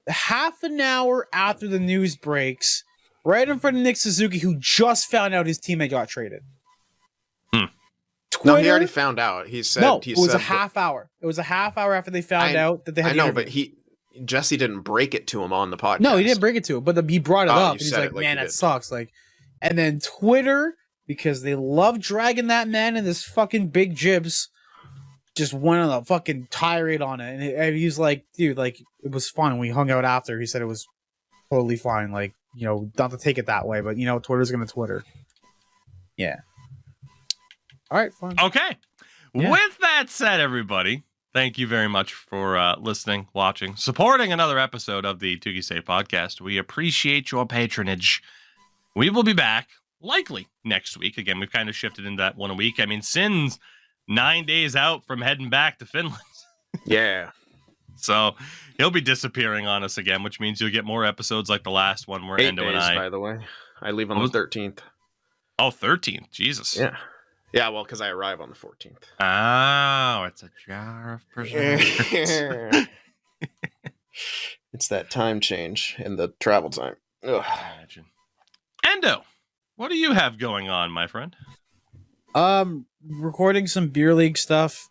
Half an hour after the news breaks, right in front of Nick Suzuki, who just found out his teammate got traded. No, he already found out. He said it was a half hour. It was a half hour after they found out that they had. I know, but Jesse didn't break it to him on the podcast. No, he didn't break it to him, but he brought it up. And he's like, "Man, that sucks." Like, and then Twitter, because they love dragging that man in this fucking big jibs, just went on a fucking tirade on it, and he was like, "Dude, like, it was fun." We hung out after. He said it was totally fine. Like, you know, not to take it that way, but you know, Twitter's gonna Twitter. Yeah. All right, fine. Okay. Yeah. With that said, everybody, thank you very much for listening, watching, supporting another episode of the Tougie Say podcast. We appreciate your patronage. We will be back likely next week. Again, we've kind of shifted into that one a week. I mean, Sin's 9 days out from heading back to Finland. Yeah. So he'll be disappearing on us again, which means you'll get more episodes like the last one where 8 Endo days, and I. By the way, I leave on the 13th. Oh, 13th. Jesus. Yeah. Yeah, well, because I arrive on the 14th. Oh, it's a jar of preservatives. It's that time change in the travel time. Ugh. Imagine. Endo, what do you have going on, my friend? Recording some beer league stuff.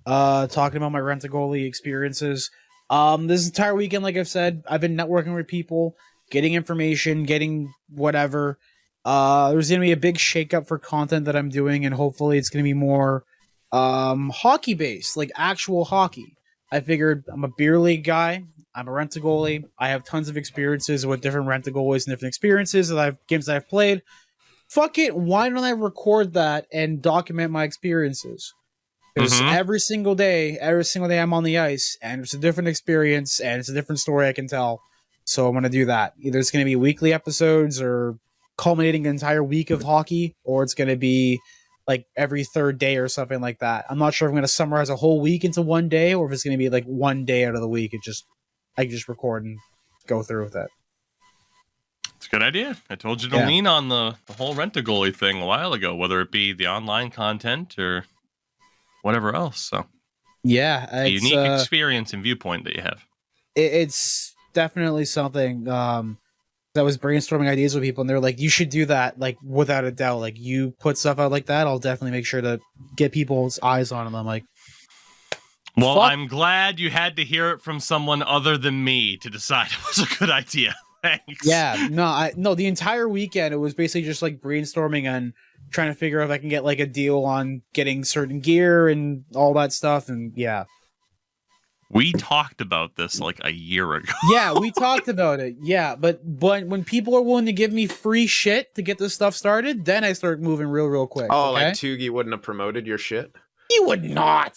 Talking about my rent-a-goalie experiences. This entire weekend, like I've said, I've been networking with people, getting information, getting whatever. There's going to be a big shakeup for content that I'm doing, and hopefully it's going to be more hockey-based, like actual hockey. I figured I'm a beer league guy. I'm a rent-a-goalie. I have tons of experiences with different rent-a-goalies and different experiences games that I've played. Fuck it, why don't I record that and document my experiences? Because every single day I'm on the ice, and it's a different experience, and it's a different story I can tell. So I'm going to do that. Either it's going to be weekly episodes or culminating an entire week of hockey, or it's going to be like every third day or something like that. I'm not sure if I'm going to summarize a whole week into one day, or if it's going to be like one day out of the week. I just record and go through with it. It's a good idea. I told you to lean on the whole rent-a-goalie thing a while ago, whether it be the online content or whatever else. So yeah, a unique experience and viewpoint that you have. It's definitely something that was brainstorming ideas with people, and they're like, you should do that, like, without a doubt. Like, you put stuff out like that, I'll definitely make sure to get people's eyes on them. I'm like, well, I'm glad you had to hear it from someone other than me to decide it was a good idea. Thanks. Yeah, no, the entire weekend, it was basically just like brainstorming and trying to figure out if I can get like a deal on getting certain gear and all that stuff. And yeah. We talked about this like a year ago. Yeah, we talked about it. Yeah, but when people are willing to give me free shit to get this stuff started, then I start moving real quick. Oh, okay? Like Tougie wouldn't have promoted your shit? You would not.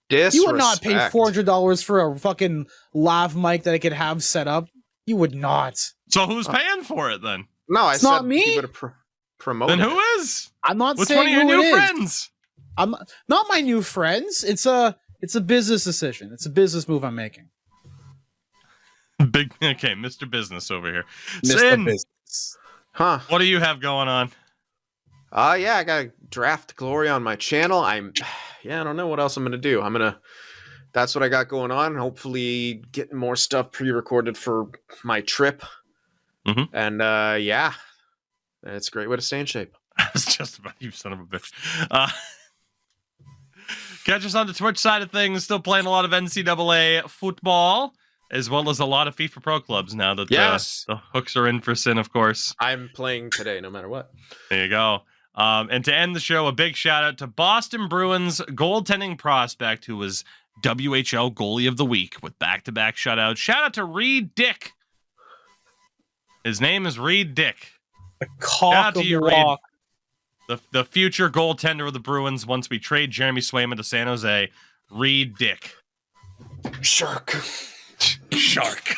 Disrespect. You would not pay $400 for a fucking lav mic that I could have set up. You would not. So who's paying for it then? No, it's not me. He would have promoted. Then who is? I'm not What's saying one of your who new it is. friends? I'm not my new friends. It's a business decision. It's a business move I'm making. Okay, Mr. Business over here. Missed Sin, the business. Huh. what do you have going on? Yeah, I got draft glory on my channel. I don't know what else I'm gonna do. That's what I got going on. Hopefully getting more stuff pre-recorded for my trip. Mhm. And it's a great way to stay in shape. I was just about, you son of a bitch. Catch us on the Twitch side of things. Still playing a lot of NCAA football, as well as a lot of FIFA Pro Clubs now that the hooks are in for Sin, of course. I'm playing today, no matter what. There you go. And to end the show, a big shout out to Boston Bruins goaltending prospect who was WHL goalie of the week with back-to-back shutouts. Shout out to Reed Dick. His name is Reed Dick. The cock of the walk. The future goaltender of the Bruins once we trade Jeremy Swayman to San Jose. Reed Dick. Shark. Shark.